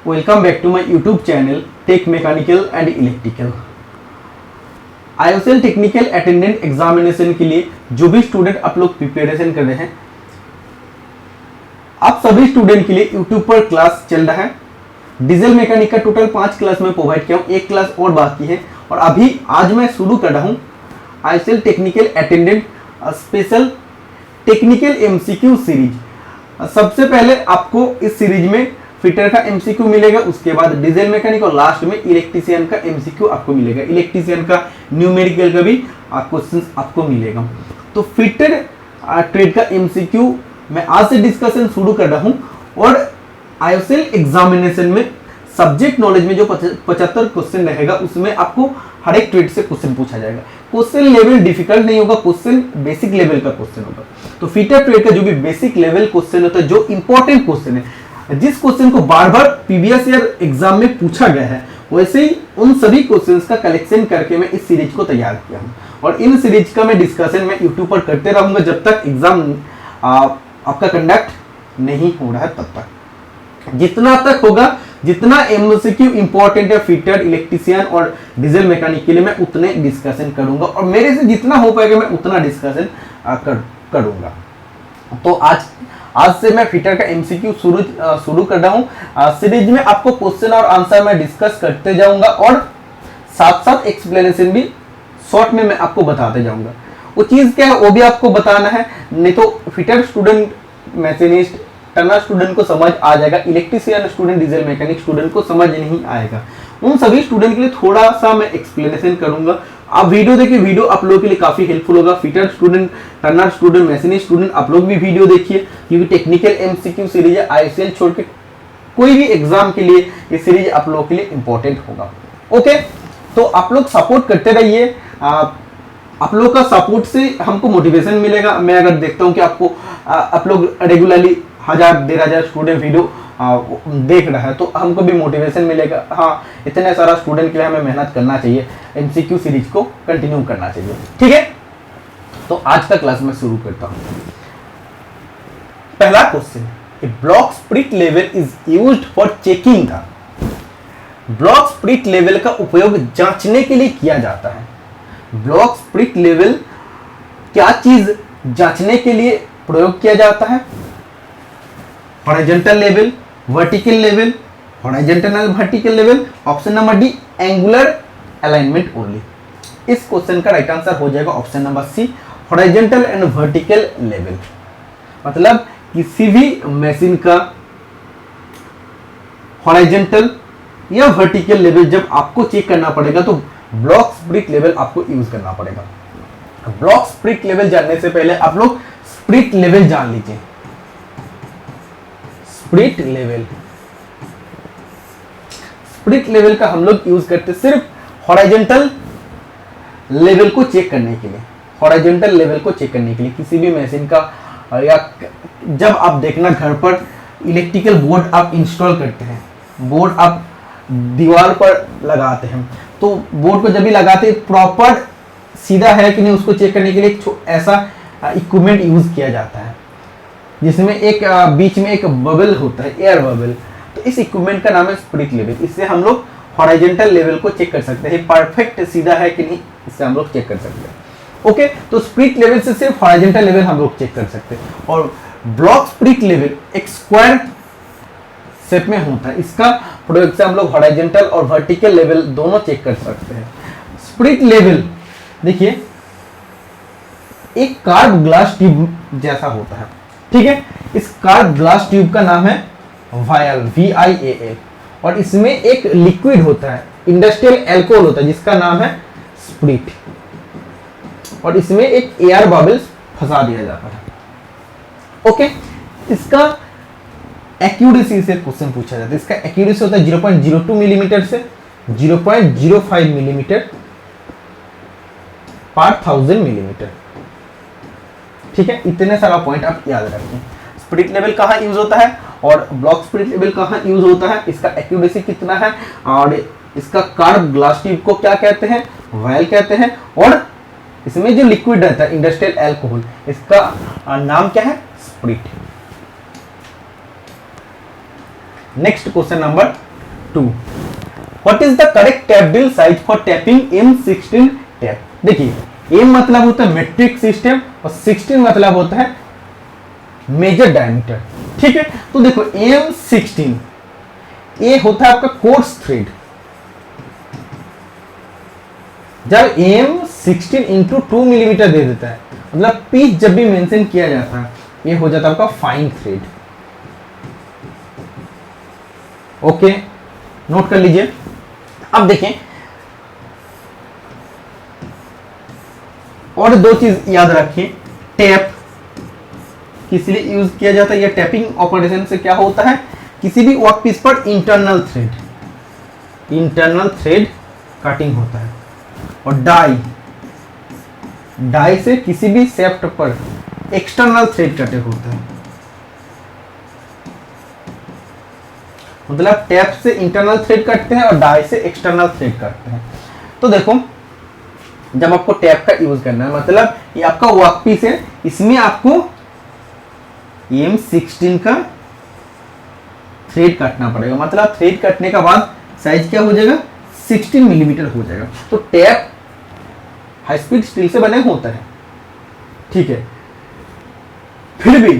Welcome back to my YouTube channel tech mechanical and electrical. IOCL technical attendant examination के लिए जो भी student आप लोग प्रिपरेशन कर रहे हैं, आप सभी स्टूडेंट के लिए यूट्यूब पर क्लास चल रहा है। डीजल मैकेनिक का टोटल 5 क्लास में प्रोवाइड किया हूँ, 1 क्लास और बाकी है और अभी आज मैं शुरू कर रहा हूँ IOCL technical attendant special technical MCQ series. सबसे पहले आपको इस सीरीज में फिटर का MCQ मिलेगा, उसके बाद डीजल मैकेनिक और लास्ट में इलेक्ट्रीशियन का MCQ आपको मिलेगा। इलेक्ट्रीशियन का न्यूमेरिकल का भी क्वेश्चन आपको मिलेगा। तो फिटर ट्रेड का MCQ मैं आज से डिस्कशन शुरू कर रहा हूं और IOCL एग्जामिनेशन में सब्जेक्ट नॉलेज में जो 75 क्वेश्चन रहेगा उसमें आपको हर एक ट्रेड से क्वेश्चन पूछा जाएगा। क्वेश्चन लेवल डिफिकल्ट नहीं होगा, क्वेश्चन बेसिक लेवल का क्वेश्चन होगा। तो फिटर ट्रेड का जो भी बेसिक लेवल क्वेश्चन होता है, जो इंपॉर्टेंट क्वेश्चन है, जिस क्वेश्चन को बार बार प्रीवियस ईयर एग्जाम में पूछा गया है, वैसे ही उन सभी क्वेश्चंस का कलेक्शन करके मैं इस सीरीज को तैयार किया हूं और इन सीरीज का मैं डिस्कशन मैं यूट्यूब पर करते रहूंगा जब तक एग्जाम आपका कंडक्ट नहीं हो रहा है तब तक। जितना तक होगा, जितना MCQ इंपॉर्टेंट है फिटर, इलेक्ट्रीशियन और डीजल मैकेनिक के लिए, मैं उतने डिस्कशन करूंगा और मेरे से जितना हो पाएगा मैं उतना डिस्कशन करूंगा। तो आज से मैं फिटर का MCQ शुरू कर रहा हूं। सीरीज में आपको क्वेश्चन और आंसर मैं डिस्कस करते जाऊंगा और साथ साथ एक्सप्लेनेशन भी शॉर्ट में मैं आपको बताते जाऊंगा। वो चीज क्या है वो भी आपको बताना है, नहीं तो फिटर स्टूडेंट, मैकेनिस्ट, टनर स्टूडेंट को समझ आ जाएगा, electrician student, diesel mechanic student को समझ नहीं आएगा। उन सभी स्टूडेंट के लिए थोड़ा सा मैं एक्सप्लेनेशन करूंगा। आप वीडियो देखिए, वीडियो आप लोगों के लिए काफी हेल्पफुल होगा। Fitter student, turner student, mechanic student, आप लोग भी वीडियो देखिए क्योंकि टेक्निकल MCQ सीरीज है। IOCL छोड़ के कोई भी एग्जाम के लिए ये सीरीज आप लोगों के लिए इंपॉर्टेंट होगा। ओके, तो आप लोग सपोर्ट करते रहिए। आप लोग का सपोर्ट से हमको मोटिवेशन मिलेगा। मैं अगर देखता हूँ कि आप लोग रेगुलरली 1000-1500 स्टूडेंट वीडियो देख रहा है तो हमको भी मोटिवेशन मिलेगा। हाँ, इतने सारा स्टूडेंट के लिए हमें मेहनत करना चाहिए, MCQ सीरीज को कंटिन्यू करना चाहिए। ठीक है, तो आज का क्लास में शुरू करता हूँ। पहला question, block split level is used for checking the. Block split level का उपयोग जांचने के लिए किया जाता है। ब्लॉक स्प्लिट लेवल क्या चीज जांचने के लिए प्रयोग किया जाता है? Horizontal level, vertical level, horizontal and vertical level. Option number D, angular alignment only. इस क्वेश्चन का राइट आंसर हो जाएगा option number C, horizontal and vertical level. मतलब किसी भी मशीन का हॉरिजॉन्टल या वर्टिकल लेवल जब आपको चेक करना पड़ेगा तो ब्लॉक स्प्लिट लेवल आपको यूज करना पड़ेगा। ब्लॉक स्प्लिट लेवल जानने से पहले आप लोग स्प्लिट लेवल जान लीजिए। स्प्लिट लेवल, स्प्लिट लेवल का हम लोग यूज करते सिर्फ हॉरिजॉन्टल लेवल को चेक करने के लिए। हॉरिजॉन्टल लेवल को चेक करने के लिए किसी भी मशीन का, या जब आप देखना घर पर इलेक्ट्रिकल बोर्ड आप इंस्टॉल करते हैं, बोर्ड आप दीवार पर लगाते हैं, तो बोर्ड को जब भी लगाते हैं प्रॉपर सीधा है कि नहीं उसको चेक करने के लिए एक ऐसा इक्विपमेंट यूज किया जाता है जिसमें एक बीच में एक बबल होता है, एयर बबल। तो इस इक्विपमेंट का नाम है स्प्लिट लेवल। इससे हम लोग हॉरिजॉन्टल लेवल को चेक कर सकते हैं, परफेक्ट सीधा है कि नहीं, इससे हम लोग चेक कर सकते हैं। ओके, तो स्प्लिट लेवल से सिर्फ हॉरिजॉन्टल लेवल हम लोग चेक कर सकते हैं और ब्लॉक स्प्लिट लेवल एक स्क्वायर शेप में होता है। इसका प्रयोग से हम लोग हॉरिजॉन्टल और वर्टिकल लेवल दोनों चेक कर सकते हैं। स्प्लिट लेवल देखिए एक कार्ब ग्लास ट्यूब जैसा होता है, ठीक है। इस कार्ब ग्लास ट्यूब का नाम है वायल, VIAL, और इसमें एक लिक्विड होता है, इंडस्ट्रियल एल्कोहल होता है जिसका नाम है स्प्लिट, और इसमें एक एयर बबल्स फंसा दिया जाता है। ओके, इसका एक्यूरेसी से क्वेश्चन पूछा जाता है। इसका एक्यूरेसी होता है 0.02 मिलीमीटर से 0.05 मिलीमीटर पर 1000 मिलीमीटर। ठीक है, इतने सारा पॉइंट आप याद रखें। स्प्लिट लेवल कहाँ यूज होता है और ब्लॉक स्प्लिट लेवल कहाँ यूज होता है, इसका एक्यूरेसी कितना है, और इसका कार्ब ग्लास ट्यूब को क्या कहते हैं, वायल कहते हैं, और इसमें जो लिक्विड रहता है इंडस्ट्रियल एल्कोहल, इसका नाम क्या है, split. Next question number 2। What is the correct tap drill size for tapping M16 tap? देखिए M मतलब होता है मेट्रिक सिस्टम और 16 मतलब होता है मेजर डायमीटर। ठीक है, तो देखो M16 ये होता है आपका कोर्स थ्रेड। जब M16 इंटू 2 मिलीमीटर दे देता है, मतलब पिच जब भी मेंशन किया जाता है ये हो जाता है आपका फाइन थ्रेड। ओके, नोट कर लीजिए। अब देखें और दो चीज याद रखिए, टैप किस लिए यूज किया जाता है, या टैपिंग ऑपरेशन से क्या होता है, किसी भी वर्कपीस पर इंटरनल थ्रेड कटिंग होता है, और डाई से किसी भी शेफ्ट पर एक्सटर्नल थ्रेड कटे होता है। मतलब टैप से इंटरनल थ्रेड कटते हैं और डाई से एक्सटर्नल थ्रेड कटते हैं। तो देखो जब आपको टैप का यूज करना है, मतलब ये आपका वर्कपीस है, इसमें आपको M16 का थ्रेड काटना पड़ेगा। मतलब थ्रेड काटने का बाद साइज क्या हो जाएगा, 16 मिलीमीटर हो जाएगा। तो टैप हाई स्पीड स्टील से बने होता है, ठीक है। फिर भी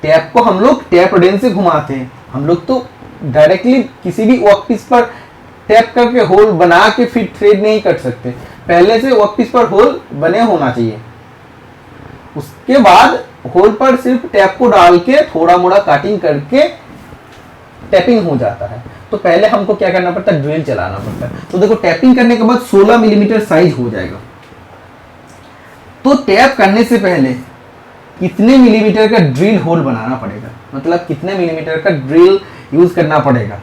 टैप को हम लोग टैप रेंज से घुमाते हैं। हम लोग तो डायरेक्टली किसी भी वर्कपीस पर टैप करके होल बना के फिर थ्रेड नहीं कट सकते। पहले से वर्कपीस पर होल बने होना चाहिए, उसके बाद होल पर सिर्फ टैप को डाल के थोड़ा मोड़ा काटिंग करके टैपिंग हो जाता है। तो पहले हमको क्या करना पड़ता है, ड्रिल चलाना पड़ता है। तो देखो टैपिंग करने के बाद 16 मिलीमीटर साइज हो जाएगा। तो टैप करने से पहले कितने मिलीमीटर का ड्रिल होल बनाना पड़ेगा, मतलब कितने मिलीमीटर का ड्रिल यूज करना पड़ेगा।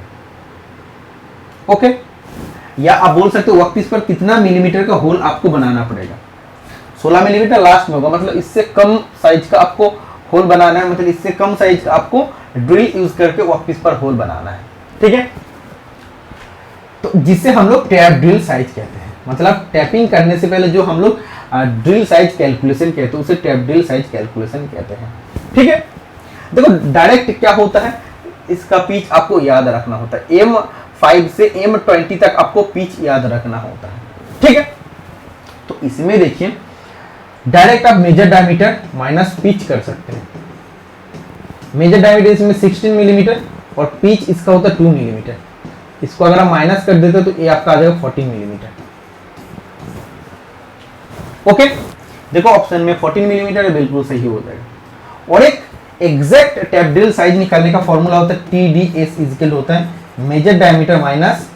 ओके, या आप बोल सकते हो वर्कपीस पर कितना मिलीमीटर का होल आपको बनाना पड़ेगा। 16 मिलीमीटर लास्ट में होगा, मतलब इससे कम साइज का आपको होल बनाना है, मतलब इससे कम साइज का आपको ड्रिल यूज करके वर्कपीस पर होल बनाना है। ठीक है, तो जिसे हम लोग टैप ड्रिल साइज कहते हैं। मतलब टैपिंग करने से पहले जो हम लोग ड्रिल साइज कैलकुलेशन कहते हैं उसे टैप ड्रिल साइज कैलकुलेशन कहते हैं। ठीक है, देखो डायरेक्ट क्या होता है, इसका पिच आपको याद रखना होता है। M5 से M20 तक आपको पिच याद रखना होता है। ठीक है, तो इसमें देखिए डायरेक्ट आप मेजर डायमीटर माइनस पिच कर सकते हैं। मेजर डायमीटर इसमें 16 मिलीमीटर और पिच इसका होता है 2 मिलीमीटर। इसको अगर आप माइनस कर देते तो ये आपका आ जाएगा 14 मिलीमीटर। ओके, देखो ऑप्शन में 14 मिलीमीटर बिल्कुल सही हो जाएगा। और एक एग्जैक्ट टैप ड्रिल साइज निकालने का फॉर्मूला होता है TDS इक्वल होता है major diameter minus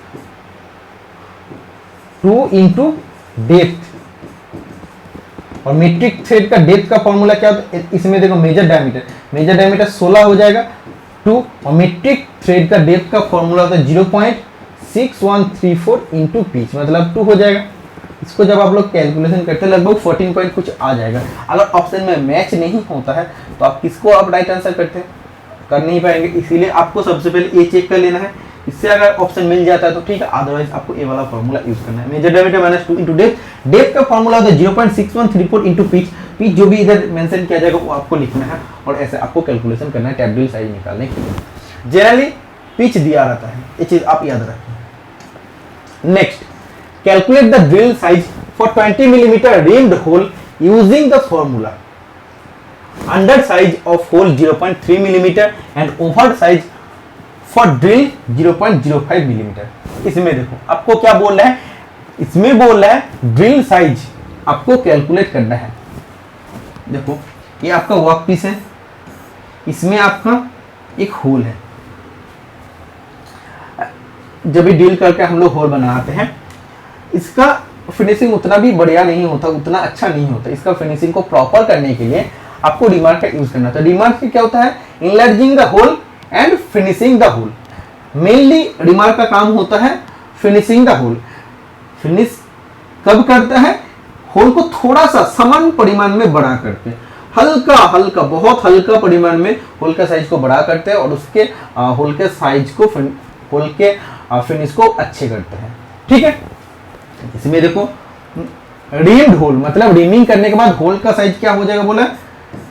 2 into depth. और मीट्रिक थ्रेड का डेप्थ का फॉर्मूला क्या होता है, इसमें देखो मेजर डायमीटर 16 हो जाएगा 2, और मीट्रिक थ्रेड का डेप्थ का फॉर्मूला होता है 0.6134 इंटू पिच, मतलब 2 हो जाएगा। इसको जब आप लोग कैलकुलेशन करते हैं लगभग 14 पॉइंट कुछ आ जाएगा। अगर ऑप्शन में मैच नहीं होता है तो आप किसको आप राइट आंसर करते हैं, कर नहीं पाएंगे। इसीलिए आपको सबसे पहले ये चेक कर लेना है, इससे अगर ऑप्शन मिल जाता है तो ठीक है, अदरवाइज आपको ये वाला फॉर्मूला यूज करना है। Major diameter minus 2 into depth का फॉर्मूला होता है 0.6134 इंटू पिच जो भी इधर मेंशन किया जाएगा वो आपको लिखना है, और ऐसे आपको कैलकुलेशन करना है टैप ड्रिल साइज निकालने के लिए। जनरली पिच दिया रहता है, ये चीज आप याद रखें। Next, calculate the drill size for 20 millimeter rimmed hole using the formula under size of hole 0.3 millimeter and over size for drill 0.05 millimeter। इसमें देखो आपको क्या बोल रहा है, इसमें बोल रहा है ड्रिल साइज आपको कैलकुलेट करना है। देखो ये आपका वर्क पीस है, इसमें आपका एक होल है। जब भी ड्रिल करके हम लोग होल बनाते हैं, इसका फिनिशिंग उतना भी बढ़िया नहीं होता, उतना अच्छा नहीं होता। इसका फिनिशिंग को प्रॉपर करने के लिए आपको रिमार्क का यूज करना होता है। रिमार्क क्या होता है, enlarging the hole and finishing the hole. Mainly remark का काम होता है फिनिशिंग द होल। फिनिश कब करता है, होल को थोड़ा सा समान परिमाण में बड़ा करते हैं, हल्का हल्का बहुत हल्का परिमाण में होल का साइज को बड़ा करते हैं और उसके होल के साइज को होल के फिनिश को अच्छे करते हैं। ठीक है, इसमें देखो रिम्ड होल, मतलब रिमिंग करने के बाद होल का साइज क्या हो जाएगा, बोला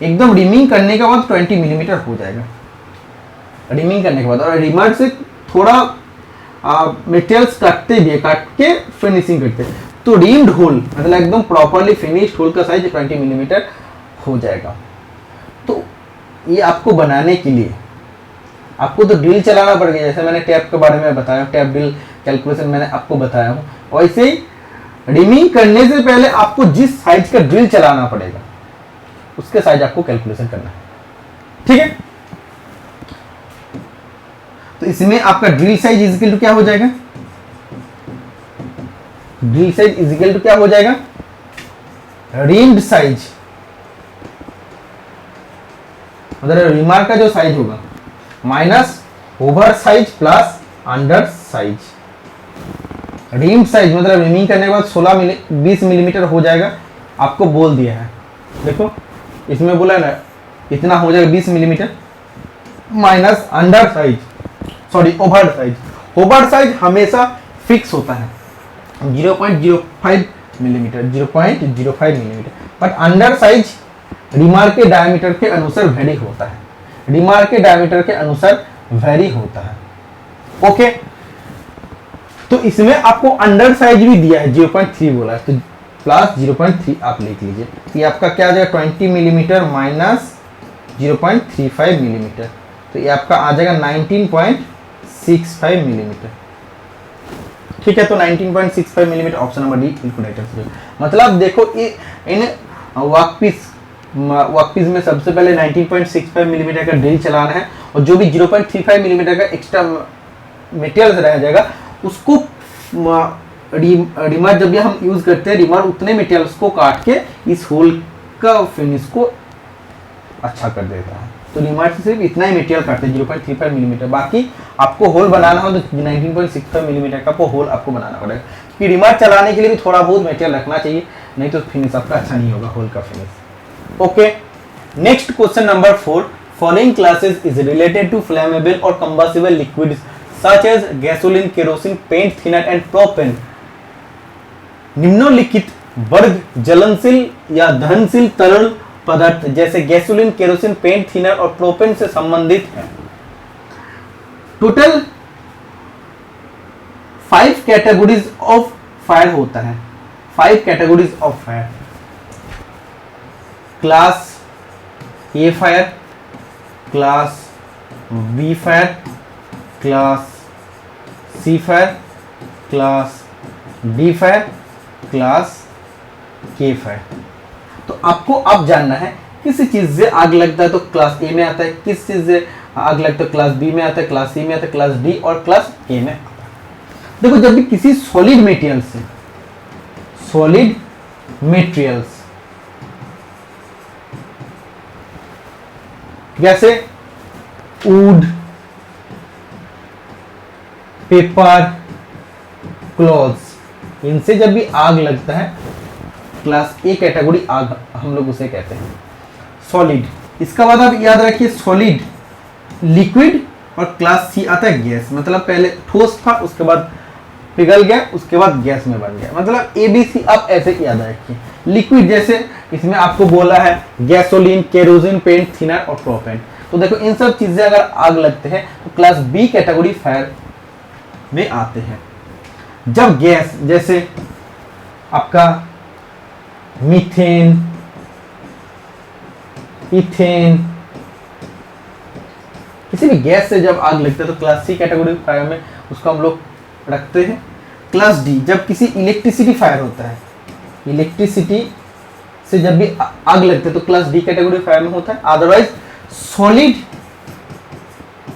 एकदम रिमिंग करने के बाद 20 मिलीमीटर हो जाएगा रिमिंग करने के बाद। और रिमार्क से थोड़ा मटेरियल्स काटते भी है, काट के फिनिशिंग करते हैं। तो रीम्ड होल मतलब एकदम प्रॉपरली फिनिश्ड होल का साइज 20 मिलीमीटर हो जाएगा। तो ये आपको बनाने के लिए आपको तो ड्रिल चलाना पड़ेगा, जैसे मैंने टैप के बारे में बताया, टैप ड्रिल कैलकुलेशन मैंने आपको बताया हूँ। वैसे ही रिमिंग करने से पहले आपको जिस साइज का ड्रिल चलाना पड़ेगा उसके साइज आपको कैलकुलेशन करना है, ठीक है। तो इसमें आपका ड्रिल साइज इजिकल टू क्या हो जाएगा, ड्रिल साइज इजिकल टू क्या हो जाएगा, रिम्ड साइज मतलब रिमार का जो साइज होगा minus over size plus under size. Ream size मतलब रिमिंग करने के बाद 20 मिलीमीटर हो जाएगा, आपको बोल दिया है। देखो इसमें बोला ना इतना हो जाएगा 20 millimetre minus under size, sorry over size. Over size हमेशा फिक्स होता है 0.05 millimetre, 0.05 millimetre, but under size reamer के डायमीटर के अनुसार वेरी होता है, रिमार के डायमीटर के अनुसार वेरी होता है। ओके, तो इसमें आपको अंडर साइज भी दिया है 0.3 बोला है, तो प्लस 0.3 आप लिख लीजिए। तो ये आपका क्या आ जाएगा 20 मिलीमीटर माइनस 0.35 मिलीमीटर, तो ये आपका आ जाएगा 19.65 मिलीमीटर, ठीक है। तो 19.65 मिलीमीटर ऑप्शन नंबर डी बिल्कुल राइट आंसर। मतलब देखो इन वर्कपीस में सबसे पहले 19.65 मिलीमीटर का ड्रिल चलाना है, और जो भी 0.35 मिलीमीटर का एक्स्ट्रा मटेरियल रह जाएगा उसको रिमर जब भी हम यूज करते हैं, रिमर उतने मटेरियल्स को काट के इस होल का फिनिश को अच्छा कर देता है। तो रिमर से सिर्फ इतना ही मटेरियल काटते हैं 0.35 मिलीमीटर, बाकी आपको होल बनाना हो तो 19.65 मिलीमीटर का होल आपको बनाना पड़ेगा, क्योंकि रिमर चलाने के लिए भी थोड़ा बहुत मटेरियल रखना चाहिए, नहीं तो फिनिश आपका अच्छा नहीं होगा होल का finish. Okay, next question number 4, following classes is related to flammable और combustible liquids such as gasoline, kerosene, paint thinner and propane। निम्नलिखित वर्ग ज्वलनशील या दहनशील तरल पदार्थ जैसे गैसोलीन, केरोसिन, पेंट थिनर और प्रोपेन से संबंधित है। टोटल 5 कैटेगरीज ऑफ फायर होता है, 5 categories of fire. Class A fire, class B fire, class C fire, class D fire, class K fire. तो आपको अब जानना है किसी चीज से आग लगता है तो क्लास ए में आता है, किस चीज से आग लगता है क्लास बी में आता है, क्लास सी में आता है, क्लास डी और क्लास ए में आता है। देखो जब भी किसी सॉलिड मटेरियल से, सॉलिड मटेरियल्स जैसे वुड, पेपर, क्लॉथ्स, इनसे जब भी आग लगता है क्लास ए कैटेगरी आग हम लोग उसे कहते हैं सॉलिड। इसका बाद आप याद रखिए सॉलिड, लिक्विड और क्लास सी आता है गैस, मतलब पहले ठोस था उसके बाद पिघल गया उसके बाद गैस में बन गया, मतलब ए बी सी आप ऐसे याद रखिए। लिक्विड जैसे इसमें आपको बोला है गैसोलीन, केरोसिन, पेंट थिनर और प्रोपेन। तो देखो इन सब चीजें अगर आग लगते हैं तो क्लास बी कैटेगरी फायर में आते हैं। जब गैस जैसे आपका मीथेन, इथेन, किसी भी गैस से जब आग लगता है तो क्लास सी कैटेगरी फायर में उसको हम लोग रखते हैं। क्लास डी जब किसी इलेक्ट्रिसिटी फायर होता है, इलेक्ट्रिसिटी से जब भी आग लगती है तो क्लास डी कैटेगरी फायर में होता है। अदरवाइज सॉलिड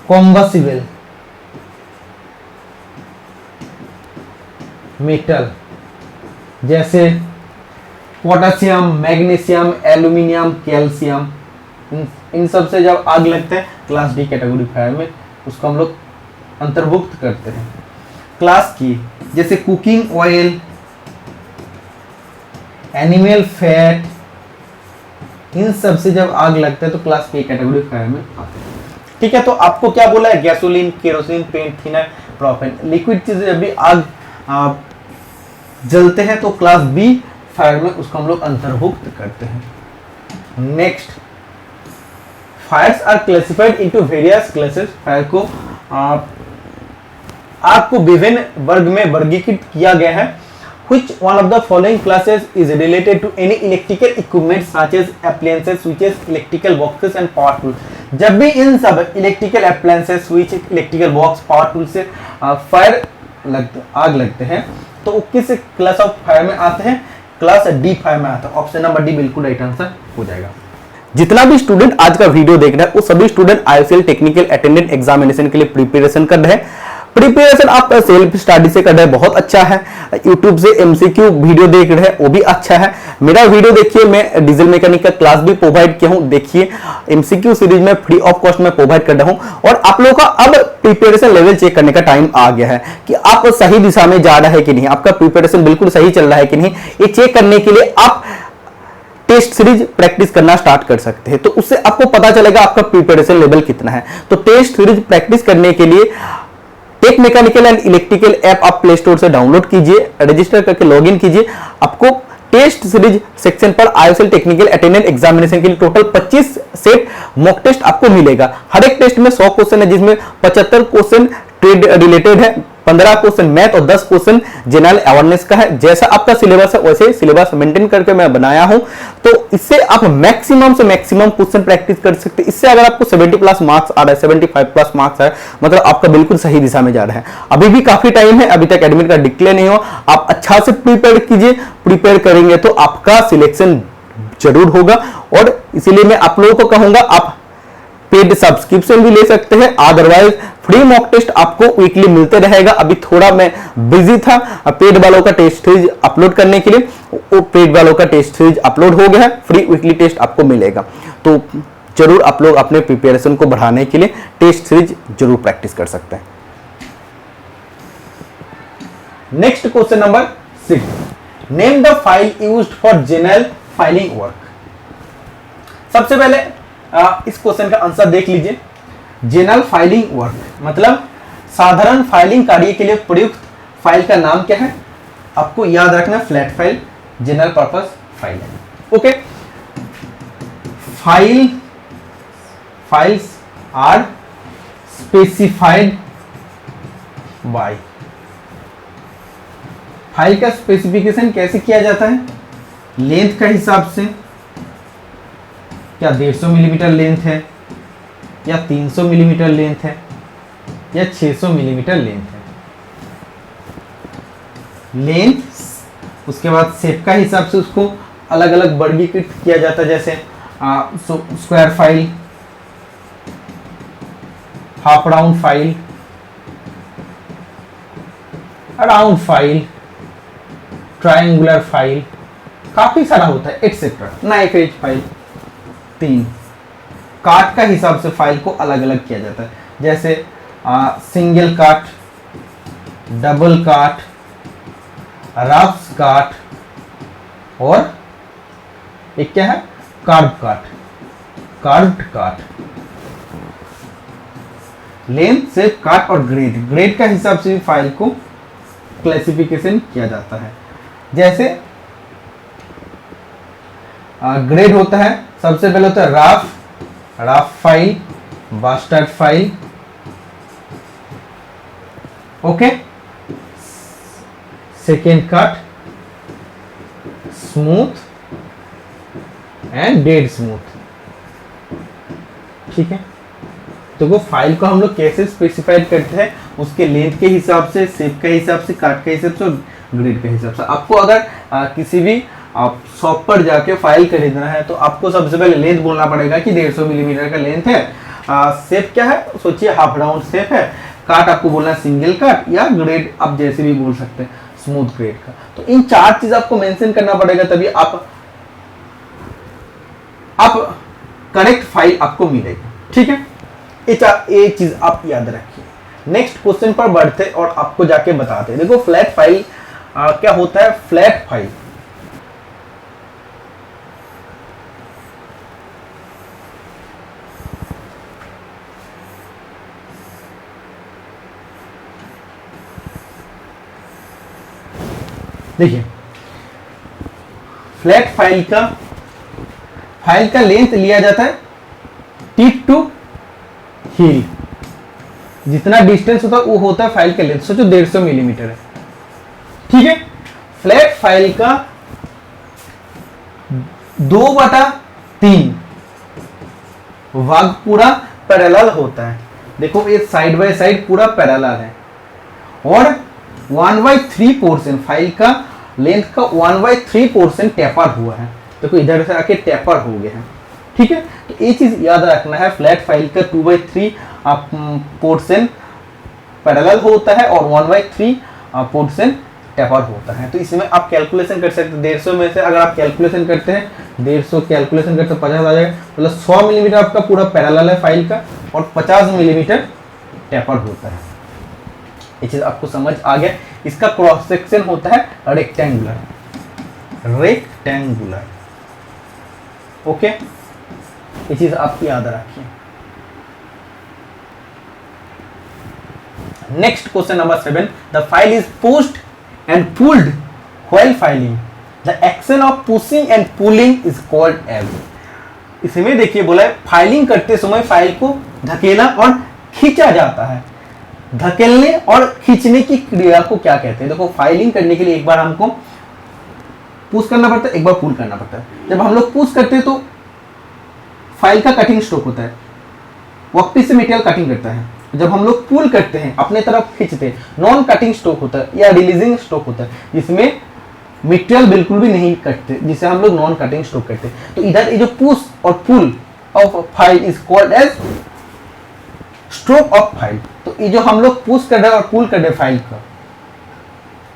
कॉम्बस्टिबल मेटल जैसे पोटेशियम, मैग्नीशियम, एल्यूमिनियम, कैल्शियम, इन सब से जब आग लगते हैं क्लास डी कैटेगरी फायर में उसको हम लोग अंतर्भुक्त करते हैं। क्लास की जैसे कुकिंग ऑयल, एनिमल फैट, इन सब से जब आग लगता है तो क्लास के कैटेगरी फायर में आते हैं। ठीक है, तो आपको क्या बोला है gasoline, kerosene, paint thinner, propane, liquid चीज जब भी आग जलते हैं तो क्लास बी फायर में उसको हम लोग अंतर्भुक्त करते हैं। Next, fires are classified into various classes. Fire को आपको विभिन्न वर्ग में वर्गीकृत किया गया है। Which one of the following classes is related to any electrical equipment such as appliances, switches, electrical boxes and power tools? जब भी इन सब electrical appliances, switch, electrical box, power tool से आग लगते हैं तो वो किस क्लास ऑफ फायर में आते हैं? क्लास डी फायर में आता है। ऑप्शन नंबर डी बिल्कुल राइट आंसर हो जाएगा। जितना भी स्टूडेंट आज का वीडियो देख रहा है वो सभी student ISL technical attendant examination के लिए प्रिपरेशन कर रहे हैं। प्रिपरेशन आप सेल्फ स्टडी से कर रहे हैं, बहुत अच्छा है। यूट्यूब से एमसीक्यू वीडियो देख रहे हैं, वो भी अच्छा है। मेरा वीडियो देखिए, मैं डीजल मैकेनिक का क्लास भी प्रोवाइड किया हूं, देखिए एमसीक्यू सीरीज में फ्री ऑफ कॉस्ट में प्रोवाइड कर रहा हूं। और आप लोगों का अब प्रिपरेशन लेवल चेक करने का टाइम आ गया है कि आप सही दिशा में जा रहा है कि नहीं, आपका प्रिपरेशन बिल्कुल सही चल रहा है कि नहीं। ये चेक करने के लिए आप टेस्ट सीरीज प्रैक्टिस करना स्टार्ट कर सकते हैं, तो उससे आपको पता चलेगा आपका प्रिपरेशन लेवल कितना है। तो टेस्ट सीरीज प्रैक्टिस करने के लिए tech mechanical and electrical app आप प्ले स्टोर से डाउनलोड कीजिए, रजिस्टर करके लॉगिन कीजिए। आपको टेस्ट सीरीज सेक्शन पर आईएसएल टेक्निकल अटेंडेंट एग्जामिनेशन के लिए टोटल 25 सेट मॉक टेस्ट आपको मिलेगा। हर एक टेस्ट में 100 क्वेश्चन है, जिसमें 75 क्वेश्चन ट्रेड रिलेटेड है, 15 क्वेश्चन मैथ और 10 क्वेश्चन जनरल अवेयरनेस का है। जैसा आपका सिलेबस है वैसे सिलेबस मेंटेन करके मैं बनाया हूं, तो इससे आप मैक्सिमम से मैक्सिमम क्वेश्चन प्रैक्टिस कर सकते हैं। इससे अगर आपको 70 प्लस मार्क्स आ रहा है, 75 प्लस मार्क्स आ रहा है, मतलब आपका बिल्कुल सही दिशा में जा रहा है। अभी भी काफी टाइम है, अभी तक एडमिट कार्ड डिक्लेयर नहीं हो। आप अच्छा से प्रिपेयर कीजिए, प्रिपेयर करेंगे तो आपका सिलेक्शन जरूर होगा। और इसीलिए मैं आप लोगों को कहूंगा आप पेड सब्सक्रिप्शन भी ले सकते हैं, अदरवाइज फ्री मॉक टेस्ट आपको वीकली मिलते रहेगा। अभी थोड़ा मैं बिजी था पेड वालों का टेस्ट सीरीज अपलोड करने के लिए, वो पेड वालों का टेस्ट सीरीज अपलोड हो गया है, फ्री वीकली टेस्ट आपको मिलेगा। तो जरूर आप लोग अपने प्रिपरेशन को बढ़ाने के लिए टेस्ट सीरीज जरूर प्रैक्टिस कर सकते हैं। Next question number 6, name the file used for general filing work. सबसे पहले इस क्वेश्चन का आंसर देख लीजिए। जनरल फाइलिंग वर्क मतलब साधारण फाइलिंग कार्य के लिए प्रयुक्त फाइल का नाम क्या है? आपको याद रखना, flat file general purpose file है। Okay, files are specified by. File का स्पेसिफिकेशन कैसे किया जाता है? लेंथ का हिसाब से, क्या 150 मिलीमीटर लेंथ है या 300 मिलीमीटर लेंथ है या 600 मिलीमीटर लेंथ है। लेंथ, उसके बाद शेप का हिसाब से उसको अलग अलग वर्गीकृत किया जाता है, जैसे square file, half round file, round file, triangular file, काफी सारा होता है एक्सेट्रा। Knife edge file. 3 काट का हिसाब से फाइल को अलग अलग किया जाता है, जैसे सिंगल काट, डबल काट, रफ काट और एक क्या है? कार्व काट, कार्व्ड काट। लेंथ, शेप, काट और ग्रेड का हिसाब से फाइल को क्लासिफिकेशन किया जाता है। जैसे ग्रेड होता है, सबसे पहले होता है rough file, bastard file, okay. Second cut, smooth and dead smooth, ठीक है। तो वो फाइल को हम लोग कैसे स्पेसिफाइड करते हैं? उसके लेंथ के हिसाब से, शेप के हिसाब से, काट के हिसाब से और ग्रेड के हिसाब से। आपको अगर किसी भी आप शॉप पर जाके फाइल खरीदना है तो आपको सबसे पहले लेंथ बोलना पड़ेगा कि 150 मिलीमीटर का लेंथ है। शेप क्या है? सोचिए हाफ राउंड शेप है। काट आपको बोलना है सिंगल काट, या ग्रेड आप जैसे भी बोल सकते हैं, स्मूथ ग्रेड का। तो इन 4 चीज आपको मेंशन करना पड़ेगा, तभी आप करेक्ट फाइल आपको मिलेगी, ठीक है। ये चीज आप याद रखिए। नेक्स्ट क्वेश्चन पर बढ़ते और आपको जाके बताते हैं। देखो फ्लैट फाइल क्या होता है? फ्लैट फाइल देखिए, फ्लैट फाइल का लेंथ लिया जाता है टिप टू हील, जितना डिस्टेंस होता है वो होता है फाइल का लेंथ। सोचो 150 मिलीमीटर है, ठीक है। फ्लैट फाइल का 2/3 भाग पूरा पैरेलल होता है। देखो ये साइड बाय साइड पूरा पैरेलल है, और 1/3 पोर्शन फाइल का लेंथ का 1/3 पोर्शन टेपर हुआ है। देखो इधर से आके टेपर हो गया है, ठीक है। तो ये चीज याद रखना है, फ्लैट फाइल का 2/3 पोर्शन पैरेलल होता है और 1/3 पोर्शन टेपर होता है। तो इसमें आप कैलकुलेशन कर सकते हैं। 150 में से अगर आप कैलकुलेशन करते हैं, 150 कैलकुलेशन करते हैं 50 आ जाएगा, मतलब 100 मिलीमीटर आपका पूरा पैरेलल है फाइल का, और 50 मिलीमीटर टेपर होता है। ये चीज आपको समझ आ गया। इसका क्रॉस सेक्शन होता है रेक्टेंगुलर, ओके। ये चीज आप याद रखिए। Next question number 7, the file is pushed and pulled while filing. The action of pushing and pulling is called as. इसमें देखिए बोला है फाइलिंग करते समय फाइल को धकेला और खींचा जाता है। धकेलने और खींचने की क्रिया को क्या कहते हैं? देखो फाइलिंग करने के लिए एक बार हमको पुश करना पड़ता है, एक बार पुल करना पड़ता है। जब हम लोग पुश करते हैं तो फाइल का कटिंग स्ट्रोक होता है, वर्कपीस से मटेरियल कटिंग करता है। जब हम लोग पुल करते हैं, अपने तरफ खींचते हैं, नॉन कटिंग स्ट्रोक होता है या रिलीजिंग स्ट्रोक होता है, जिसमें मटेरियल बिल्कुल भी नहीं कटते, जिसे हम लोग नॉन कटिंग स्ट्रोक कहते हैं। तो इधर ये जो पुश और pull of file is called as stroke of file. तो ये जो हम लोग पुश कर रहे हैं और पुल कर रहे हैं फाइल का,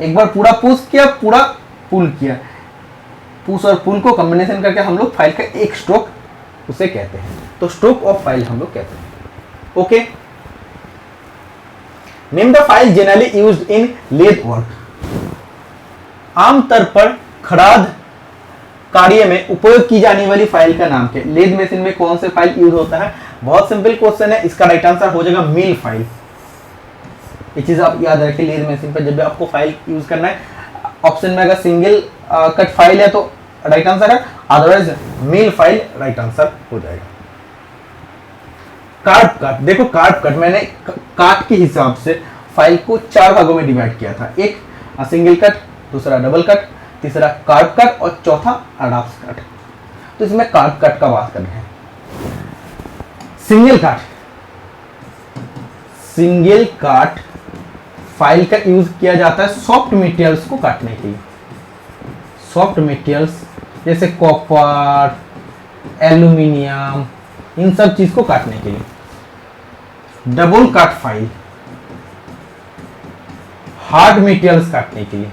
एक बार पूरा पुश किया, पूरा पुल किया, पुश और पुल को कॉम्बिनेशन करके हम लोग फाइल का एक स्ट्रोक उसे कहते हैं। तो स्ट्रोक ऑफ फाइल हम लोग कहते हैं, okay. Name the file generally used in lathe work. आमतौर पर खराद कार्य में उपयोग की जाने वाली फाइल का नाम क्या है? लेथ मशीन में कौन से फाइल यूज होता है? बहुत सिंपल क्वेश्चन है, इसका राइट आंसर हो जाएगा मिल फाइल। ये चीज आप याद रखें, लेथ मशीन पर जब भी आपको फाइल यूज करना है, ऑप्शन में अगर सिंगल कट फाइल है तो राइट आंसर है, अदरवाइज मिल फाइल राइट आंसर हो जाएगा। कार्ब कट, देखो कार्ब कट मैंने काट के हिसाब से फाइल को 4 भागों में डिवाइड किया था। एक सिंगल कट, दूसरा डबल कट, तीसरा कार्ब कट और चौथा अडाप्स कट। तो इसमें कार्ब कट का बात कर रहे हैं। सिंगल कट फाइल का यूज किया जाता है सॉफ्ट मटेरियल्स को काटने के लिए। सॉफ्ट मटेरियल्स जैसे कॉपर, एल्यूमिनियम, इन सब चीज को काटने के लिए। Double cut file hard materials काटने के लिए,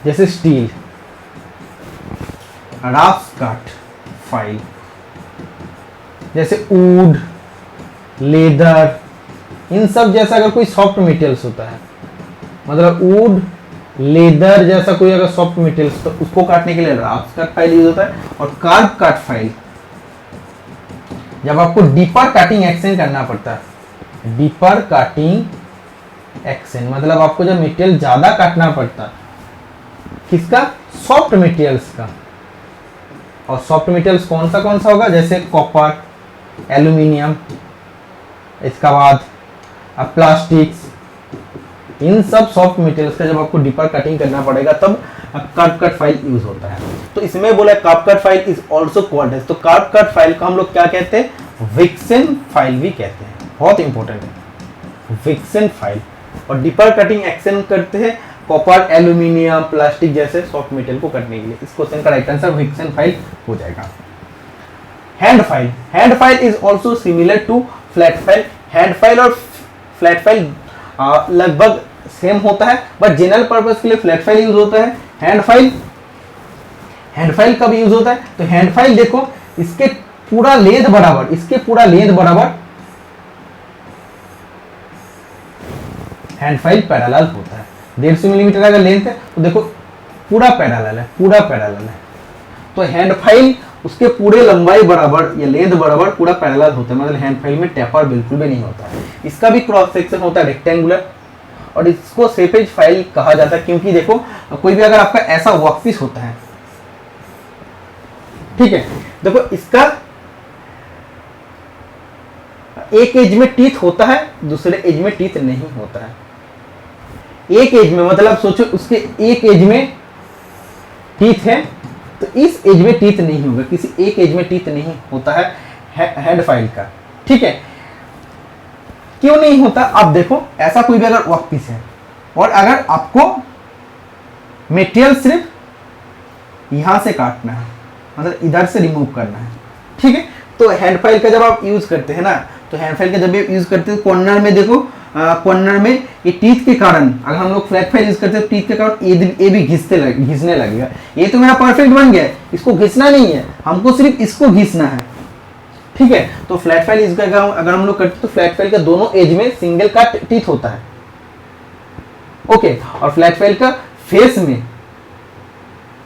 जैसे स्टील। रफ कट फाइल जैसे वुड, लेदर, इन सब जैसा अगर कोई सॉफ्ट मटेरियल्स होता है, मतलब वुड, लेदर जैसा कोई अगर सॉफ्ट मटेरियल्स, तो उसको काटने के लिए रफ कट फाइल यूज होता है। और कार्ब कट फाइल जब आपको डीपर कटिंग एक्शन करना पड़ता है। डीपर कटिंग एक्शन मतलब आपको जब मटेरियल ज्यादा काटना पड़ता है, किसका? सॉफ्ट मटेरियल्स का। और सॉफ्ट मटेरियल्स कौन सा होगा? जैसे कॉपर, एल्यूमिनियम, इसका बाद प्लास्टिक्स, इन सब सॉफ्ट मटेरियल्स का जब आपको डीपर कटिंग करना पड़ेगा तब कार्ब कट फाइल यूज होता है। तो इसमें बोला curb cut file is also called as, तो कार्ब कट फाइल को हम लोग क्या कहते हैं? विक्सन फाइल भी कहते हैं। बहुत इंपॉर्टेंट है विक्सन फाइल। और डीपर कटिंग एक्शन करते हैं कॉपर, एल्यूमिनियम, प्लास्टिक जैसे सॉफ्ट मटेरियल को काटने के लिए। इस क्वेश्चन का राइट आंसर विक्सन फाइल हो जाएगा। Hand file, hand file is also similar to flat file. Hand file और फ्लैट फाइल लगभग सेम होता है, बट जनरल पर्पस के लिए फ्लैट फाइल यूज होता है। हैंड फाइल कब यूज होता है? तो हैंड फाइल देखो, इसके पूरा लेंथ बराबर, इसके पूरा लेंथ बराबर हैंड फाइल पैरेलल होता है। 150 मिलीमीटर अगर लेंथ है तो देखो पूरा पैरेलल है, पूरा पैरेलल है। तो हैंड फाइल उसके पूरे लंबाई बराबर या लेंथ बराबर पूरा पैरेलल होता है, मतलब हैंड फाइल में टेपर बिल्कुल भी नहीं होता है। इसका भी क्रॉस सेक्शन होता है रेक्टेंगुलर, और इसको सेपेज फाइल कहा जाता है क्योंकि देखो कोई भी अगर आपका ऐसा वर्कपीस होता है, ठीक है, देखो इसका एक एज में टीथ होता है, दूसरे एज में टीथ नहीं होता है। एक एज में मतलब सोचो उसके एक एज में टीथ है, तो इस एज में टीथ नहीं होगा, किसी एक एज में टीथ नहीं होता है हैंड फाइल का। ठीक है, क्यों नहीं होता? अब देखो, ऐसा कोई भी अगर वर्क पीस है और अगर आपको मटेरियल सिर्फ यहां से काटना है, मतलब इधर से रिमूव करना है, ठीक है, तो हैंड फाइल का जब आप यूज करते हैं ना, तो हैंड फाइल का जब यूज करते हैं कॉर्नर में देखो, कॉर्नर में ये टीथ के कारण, अगर हम लोग फ्लैट फाइल यूज करते हैं तो टीथ के कारण ये भी घिसने लगेगा। ये तो मेरा परफेक्ट बन गया है, इसको घिसना नहीं है, हमको सिर्फ इसको घिसना है। ठीक है, तो फ्लैट फाइल यूज करके अगर हम लोग करते हैं तो फ्लैट फाइल का दोनों एज में सिंगल का टीथ होता है। ओके, और फ्लैट फाइल का फेस में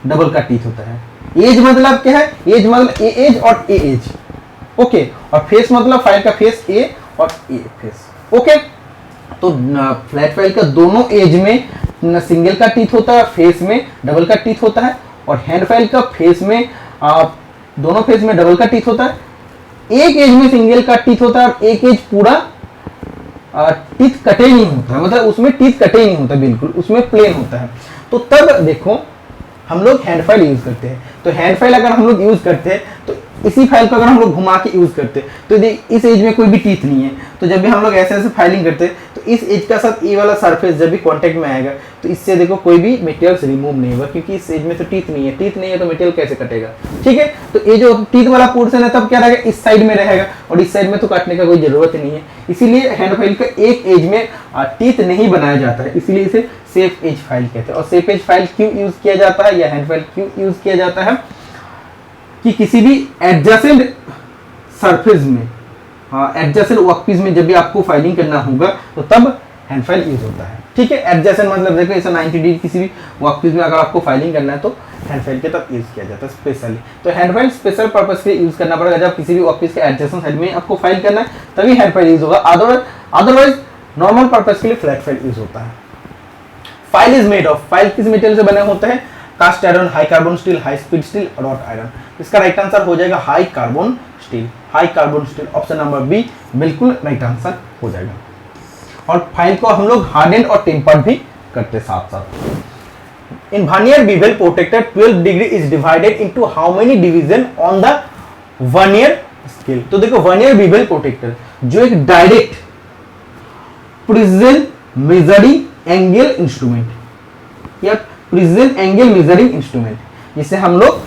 डबल का टीथ होता है। एज मतलब क्या है? एज मतलब ए एज और ए एज। ओके, और फेस मतलब फाइल का फेस ए और ए फेस। ओके, तो फ्लैट फाइल का दोनों एज में सिंगल का टीथ होता है, फेस में डबल का टीथ होता है, और हैंड फाइल का फेस में दोनों फेस में डबल का टीथ होता है। एक एज में सिंगल का टीथ होता है और एक एज पूरा टीथ कटे नहीं होता है, मतलब उसमें टीथ कटे नहीं होता, बिल्कुल उसमें प्लेन होता है। तो तब देखो हम लोग हैंड फाइल यूज करते हैं। तो हैंड फाइल अगर हम लोग यूज करते हैं तो इसी फाइल को अगर हम लोग घुमा के यूज करते हैं तो इस एज में कोई भी टीथ नहीं है, तो जब भी हम लोग ऐसे ऐसे फाइलिंग करते हैं तो इस एज का साथ ये वाला सरफेस जब भी कांटेक्ट में आएगा तो इससे देखो कोई भी मटेरियल रिमूव नहीं होगा, क्योंकि इस एज में तो टीथ नहीं है। टीथ नहीं है तो मटेरियल कैसे कटेगा? ठीक है, तो ये जो टीथ वाला पोर्शन है तब क्या रहेगा? इस साइड में रहेगा, और इस साइड में तो काटने का कोई जरूरत नहीं है। इसीलिए हैंड फाइल का एक एज में टीथ नहीं बनाया जाता है, इसीलिए इसे सेफ एज फाइल कहते हैं। और सेफ एज फाइल क्यों यूज किया जाता है या हैंड फाइल क्यों यूज किया जाता है? कि किसी भी एडजेसेंट सरफेस में, एडजेसेंट वर्कपीस में जब भी आपको फाइलिंग करना होगा तो तब हैंड फाइल यूज होता है। ठीक है, एडजेसेंट मतलब देखो ऐसा 90 डिग्री किसी भी वर्कपीस में अगर आपको फाइलिंग करना है तो हैंड फाइल के तब यूज किया जाता है स्पेशली। तो हैंड फाइल स्पेशल पर्पस के लिए यूज करना पड़ेगा, जब किसी भी वर्कपीस के एडजेसेंट साइड में आपको फाइल करना है तभी हैंड फाइल यूज होगा, अदरवाइज नॉर्मल पर्पस के लिए फ्लैट फाइल यूज होता है। File is made of, file किस मटेरियल से बने होते हैं? Cast iron, high carbon steel, high speed steel, wrought iron. इसका राइट आंसर हो जाएगा high carbon steel. High carbon steel option number B बिल्कुल राइट आंसर हो जाएगा। और फाइल को हम लोग हार्डेंड और टेम्पर्ड भी करते साथ साथ। इन vernier bevel protector 12 degree is divided into how many division on the vernier scale? तो देखो वर्नियर बेवल प्रोटेक्टर जो एक direct precision measuring angle instrument या प्रिसिजन एंगल मेजरिंग इंस्ट्रूमेंट, जिसे हम लोग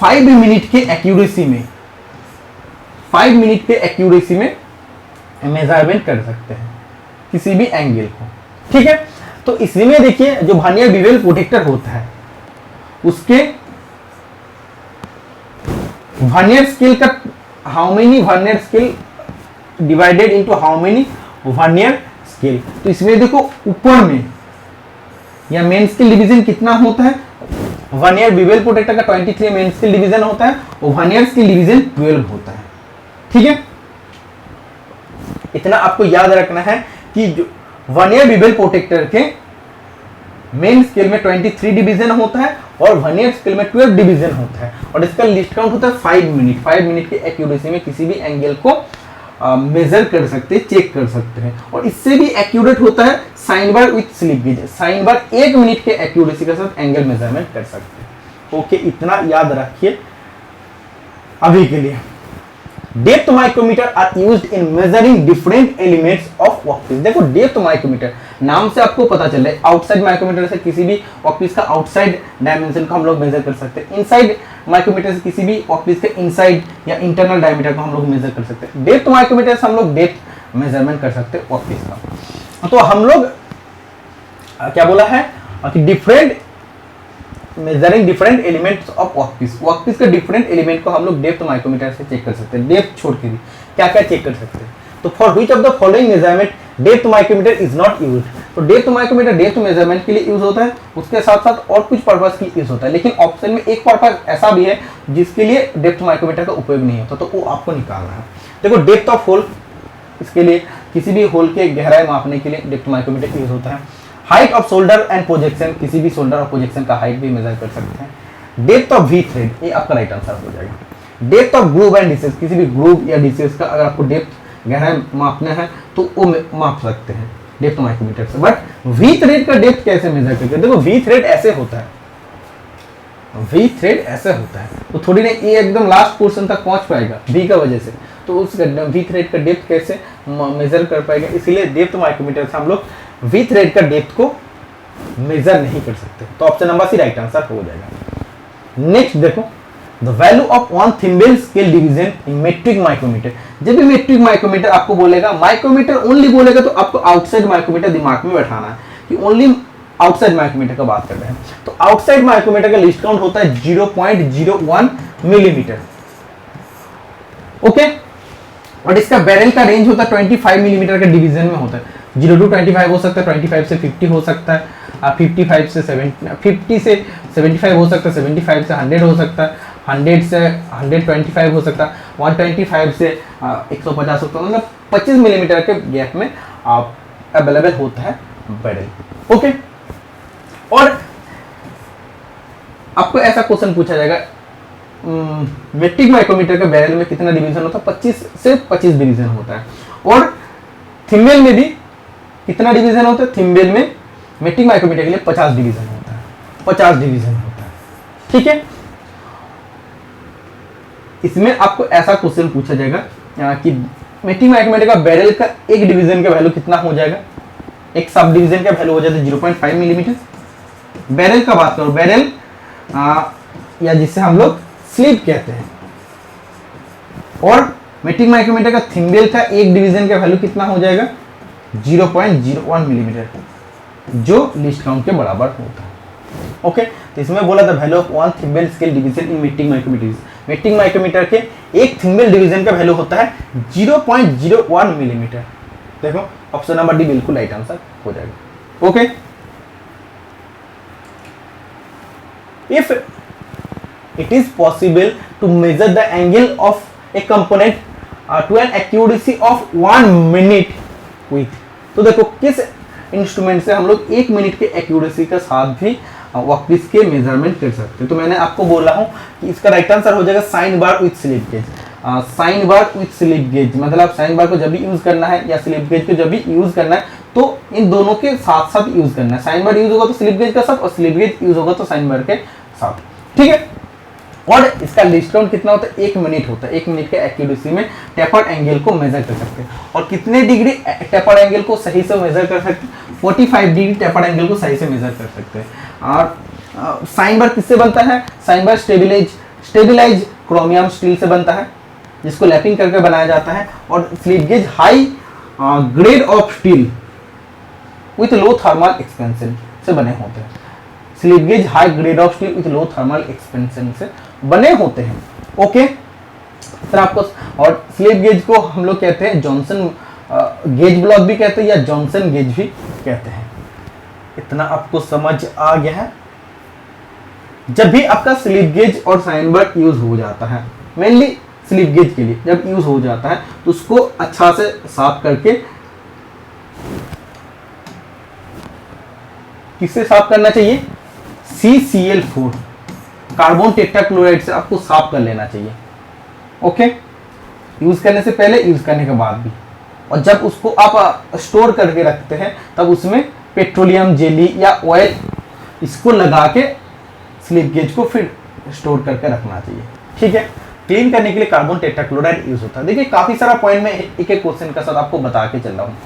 5 मिनट के एक्यूरेसी में मेजरमेंट कर सकते हैं किसी भी एंगल को। ठीक है, तो इसमें देखिए जो वर्नियर बेवल प्रोटेक्टर होता है उसके वर्नियर स्केल का how many vernier scale divided into how many vernier scale. तो इसमें देखो ऊपर में या मेन स्केल डिवीजन कितना होता है? वर्नियर बेवल प्रोटेक्टर का 23 मेन स्केल डिवीजन होता है और वर्नियर स्केल डिवीजन 12 होता है। ठीक है, इतना आपको याद रखना है कि जो वर्नियर बेवल प्रोटेक्टर के मेन स्केल में 23 डिवीजन होता है और वर्नियर स्केल में 12 डिवीजन होता है, और इसका लिस्ट काउंट होता है 5 मिनट। 5 मिनट की एक्यूरेसी में किसी भी एंगल को मेजर कर सकते हैं, चेक कर सकते हैं। और इससे भी एक्यूरेट होता है sine bar with slip gauge. Sine bar 1 minute के एक्यूरेसी के साथ एंगल मेजरमेंट कर सकते हैं। ओके, इतना याद रखिए अभी के लिए। Depth micrometer are used in measuring different elements of workpiece. देखो डेप्थ माइक्रोमीटर नाम से आपको पता चल रहा है, आउटसाइड माइक्रोमीटर से किसी भी वर्कपीस का आउटसाइड डायमेंशन को हम लोग मेजर कर सकते हैं। इनसाइड माइक्रोमीटर से किसी भी वर्कपीस के इनसाइड या इंटरनल डायमीटर को हम लोग मेजर कर सकते हैं। डेप्थ माइक्रोमीटर से हम लोग डेप्थ मेजरमेंट कर सकते हैं वर्कपीस का। तो हम लोग क्या बोला है कि different measuring different elements of workpiece. Workpiece के डिफरेंट एलिमेंट को हम लोग डेप्थ माइक्रोमीटर से चेक कर सकते हैं। डेप्थ छोड़ के भी क्या क्या चेक कर सकते हैं? तो for which of the following measurement depth micrometer is not used? तो डेप्थ माइक्रोमीटर डेप्थ मेजरमेंट के लिए यूज होता है, उसके साथ साथ और कुछ पर्पस के लिए यूज होता है, लेकिन ऑप्शन में एक पर्पस ऐसा भी है जिसके लिए डेप्थ माइक्रोमीटर का उपयोग नहीं होता, तो वो आपको निकालना है। देखो डेप्थ ऑफ होल, इसके लिए किसी भी होल के गहराई मापने के लिए डेप्थ माइक्रोमीटर यूज होता है। Height off shoulder and projection, किसी भी शोल्डर और प्रोजेक्शन का हाइट भी मेजर कर सकते हैं। डेप्थ ऑफ वी थ्रेड, ये आपका राइट आंसर हो जाएगा। Depth of groove and dishes, किसी भी ग्रूव या डिसेस का अगर आपको डेप्थ गहराई मापना है तो वो माप सकते हैं डेप्थ माइक्रोमीटर से। बट वी थ्रेड का डेप्थ कैसे मेजर करते हैं? देखो वी थ्रेड ऐसे होता है, वी थ्रेड ऐसे होता है, तो थोड़ी ना ये एकदम लास्ट पोर्शन तक पहुंच पाएगा वी का वजह से, तो उस वी थ्रेड का डेप्थ कैसे मेजर कर पाएगा? इसीलिए डेप्थ माइक्रोमीटर से हम लोग वी थ्रेड का डेप्थ को मेजर नहीं कर सकते। तो option number C right answer हो जाएगा। नेक्स्ट देखो, the value of one thimble scale division in metric micrometer. जब भी मेट्रिक माइक्रोमीटर आपको बोलेगा, माइक्रोमीटर ओनली बोलेगा तो आपको आउटसाइड माइक्रोमीटर दिमाग में बैठाना है कि ओनली आउटसाइड माइक्रोमीटर का बात कर रहे हैं। तो आउटसाइड माइक्रोमीटर का लिस्ट काउंट होता है 0.01 मिलीमीटर। ओके, और इसका बैरल का रेंज होता है 25 मिलीमीटर के डिवीजन में होता है। 0 to 25 हो सकता है, 25 से 50 हो सकता है, 55 से 50 से 75 हो सकता है, 75 से 100 हो सकता है, 100 से 125 हो सकता है, 125 से 150 होता है, मतलब 25 मिलीमीटर के गैप में आप अवेलेबल होता है बैरल। ओके, और आपको ऐसा क्वेश्चन पूछा जाएगा, मेट्रिक माइक्रोमीटर के बैरल में कितना डिवीजन होता है? 25 से 25 डिवीजन होता है। और थिम्बल में भी कितना डिवीजन होता है? थिम्बल में मेट्रिक माइक्रोमीटर के लिए 50 डिवीजन होता है, 50 डिवीजन होता है। ठीक है, इसमें आपको ऐसा क्वेश्चन पूछा जाएगा कि मेट्रिक माइक्रोमीटर का बैरल का एक डिवीजन का वैल्यू कितना हो जाएगा? एक सब डिवीजन का वैल्यू हो जाता है 0.5 मिलीमीटर। बैरल का बात करो, बैरल या जिससे हम लोग स्लिप कहते हैं, और मेट्रिक माइक्रोमीटर का थिम्बल का एक डिवीजन का वैल्यू कितना हो जाएगा? 0.01 मिलीमीटर, जो लिस्ट काउंट के बराबर होता है। ओके, तो इसमें बोला था value of one thimble scale division in metric micrometer. Metric micrometer के एक थिम्बल डिवीजन का वैल्यू होता है 0.01 मिलीमीटर। देखो ऑप्शन नंबर डी बिल्कुल राइट आंसर हो जाएगा। Okay, if it is possible to measure the angle of a component to an accuracy of 1 minute with, तो देखो किस इंस्ट्रूमेंट से हम लोग 1 मिनट के एक्यूरेसी के साथ भी वर्कपीस के मेजरमेंट कर सकते हैं। तो मैंने आपको बोला हूं कि इसका राइट आंसर हो जाएगा sine bar with slip gauge. Sine bar with slip gauge मतलब साइन बार को जब भी यूज करना है या स्लिप गेज को जब भी यूज करना है तो इन दोनों के साथ साथ यूज करना है। साइन बार यूज होगा तो स्लिप गेज का साथ, और स्लिप गेज यूज होगा तो साइन बार के साथ। ठीक है, और इसका लिस्ट काउंट कितना होता है? 1 मिनट होता है। 1 मिनट के एक्यूरेसी में टेपर्ड एंगल को मेजर कर सकते हैं। और कितने डिग्री टेपर्ड एंगल को सही से मेजर कर सकते हैं? 45 डिग्री टेपर्ड एंगल को सही से मेजर कर सकते हैं। और साइन बार किससे बनता है? Sine bar stabilise chromium steel से बनता है, जिसको लैपिंग करके बनाया जाता है। और slip gauge high grade of steel with low thermal expansion से बने होते हैं। Slip gauge high grade of steel with low thermal expansion से बने होते हैं। ओके सर, आपको और स्लिप गेज को हम लोग कहते हैं जॉनसन गेज ब्लॉक भी कहते हैं या जॉनसन गेज भी कहते हैं। इतना आपको समझ आ गया है? जब भी आपका स्लिप गेज और साइन बार यूज हो जाता है, मेनली स्लिप गेज के लिए जब यूज हो जाता है तो उसको अच्छा से साफ करके, किससे साफ करना चाहिए? CCl4 कार्बन टेट्राक्लोराइड से आपको साफ कर लेना चाहिए। ओके, यूज करने से पहले, यूज करने के बाद भी। और जब उसको आप स्टोर करके रखते हैं तब उसमें पेट्रोलियम जेली या ऑयल इसको लगा के स्लिप गेज को फिर स्टोर करके रखना चाहिए। ठीक है, क्लीन करने के लिए कार्बन टेट्राक्लोराइड यूज होता है। देखिए काफी सारा पॉइंट में एक एक क्वेश्चन का साथ आपको बता के चल रहा हूँ।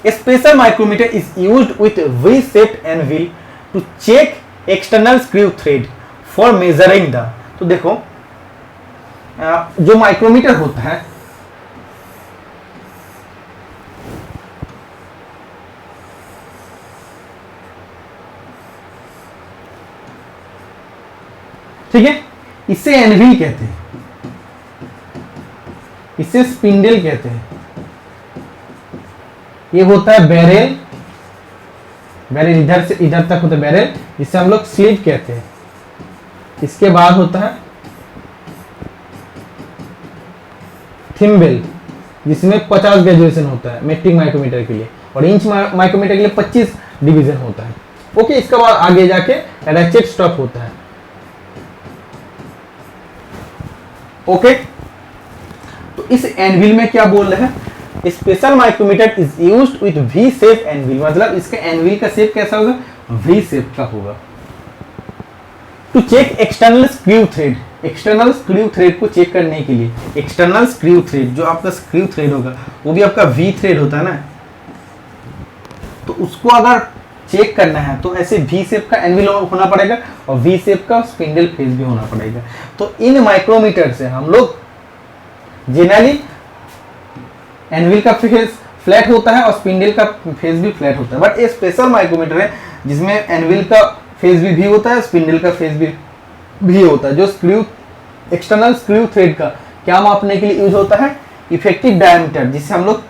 A special micrometer is used with V-shaped anvil to check external screw thread for measuring the, तो देखो जो माइक्रोमीटर होता है ठीक है, इसे एनविल कहते हैं, इसे स्पिंडल कहते हैं। ये होता है बैरल, बैरल इधर से इधर तक होता है बैरल, जिसे हम लोग स्लिप कहते हैं। इसके बाद होता है थिम्बल, जिसमें 50 ग्रेजुएशन होता है मेट्रिक माइक्रोमीटर के लिए, और इंच माइक्रोमीटर के लिए 25 डिवीजन होता है। ओके, इसके बाद आगे जाके रैचेट स्टॉप होता है। ओके, तो तो इस एनविल में क्या बोल रहे हैं, special micrometer is used with V shape anvil, मतलब इसका एनविल का शेप कैसा होगा, वी शेप का होगा। To check external screw thread, external screw thread को चेक करने के लिए, एक्सटर्नल स्क्रू थ्रेड जो आपका स्क्रू थ्रेड होगा वो भी आपका वी थ्रेड होता है ना, तो उसको अगर चेक करना है तो ऐसे वी शेप का एनविल होना पड़ेगा और वी शेप का स्पिंडल फेस भी होना पड़ेगा। तो इन माइक्रोमीटर से हम लोग जनरली एनविल का फेस फ्लैट होता है और स्पिंडल का फेस भी फ्लैट होता है, बट ये स्पेशल माइक्रोमीटर है जिसमें एनविल का फेस भी होता है, स्पिंडल का फेस भी होता है। जो स्क्रू एक्सटर्नल स्क्रू थ्रेड का क्या मापने के लिए यूज होता है, इफेक्टिव डायमीटर, जिसे हम लोग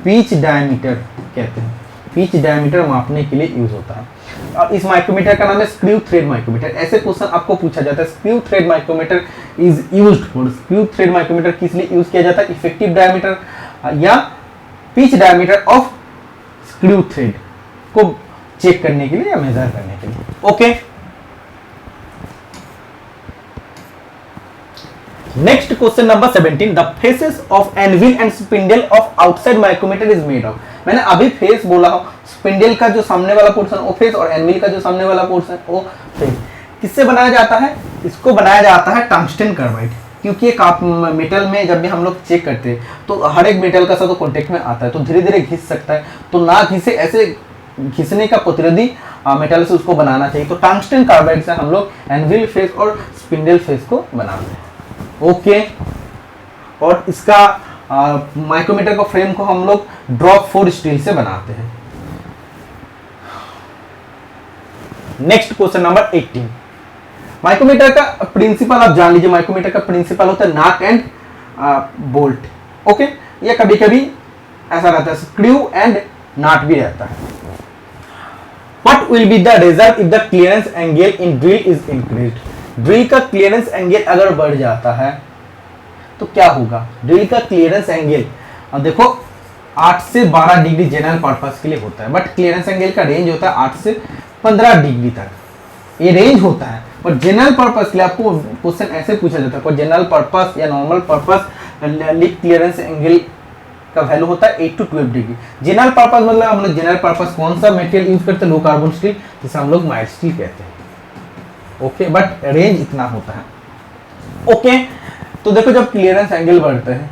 पिच डायमीटर कहते हैं, पिच डायमीटर मापने के लिए यूज होता है। और इस माइक्रोमीटर का नाम है स्क्रू थ्रेड माइक्रोमीटर। ऐसे क्वेश्चन आपको पूछा जाता है, screw thread micrometer is used for, screw thread micrometer किस लिए यूज किया जाता है, इफेक्टिव डायमीटर या pitch diameter of screw thread को चेक करने के लिए या मेजर करने के लिए। Okay, next question number 17, the faces of anvil and spindle of outside micrometer is made of. मैंने अभी फेस बोला हो, स्पिंडल का जो सामने वाला पोर्शन वो फेस और एनविल का जो सामने वाला पोर्शन वो फेस। किससे बनाया जाता है, इसको बनाया जाता है टंगस्टन कार्बाइड, क्योंकि एक मेटल में जब भी हम लोग चेक करते हैं तो हर एक मेटल का साथ तो कॉन्टेक्ट में आता है, तो धीरे धीरे घिस सकता है, तो ना घिसे, ऐसे घिसने का प्रतिरोधी मेटल से उसको बनाना चाहिए। तो टंगस्टन कार्बाइड से हम लोग एनविल फेस और स्पिंडल फेस को बनाते हैं। ओके, और इसका माइक्रोमीटर का फ्रेम को हम लोग ड्रॉप 4 स्टील से बनाते हैं। नेक्स्ट क्वेश्चन नंबर 18, माइक्रोमीटर का प्रिंसिपल आप जान लीजिए। माइक्रोमीटर का प्रिंसिपल होता है नट एंड बोल्ट। ओके, या कभी कभी ऐसा रहता है स्क्रू एंड नट भी रहता है। What will be the result if the clearance angle in drill is increased? Drill का क्लियरेंस एंगल अगर बढ़ जाता है तो क्या होगा, ड्रिल का क्लियरेंस एंगल अब देखो 8 से 12 डिग्री जनरल पर्पस के लिए होता है, बट क्लियरेंस एंगल का रेंज होता है 8 से 15 डिग्री तक, ये रेंज होता है। और जनरल पर्पस के लिए आपको क्वेश्चन ऐसे पूछा जाता है, जनरल पर्पस या normal purpose lip clearance angle का वैल्यू होता है 8 to 12 डिग्री। जनरल पर्पस मतलब हम लोग जनरल पर्पस कौन सा मटेरियल यूज करते हैं, लो कार्बन स्टील, जिसे हम लोग माइल्ड स्टील कहते हैं। ओके, बट रेंज इतना होता है। ओके, तो देखो जब क्लियरेंस एंगल बढ़ते हैं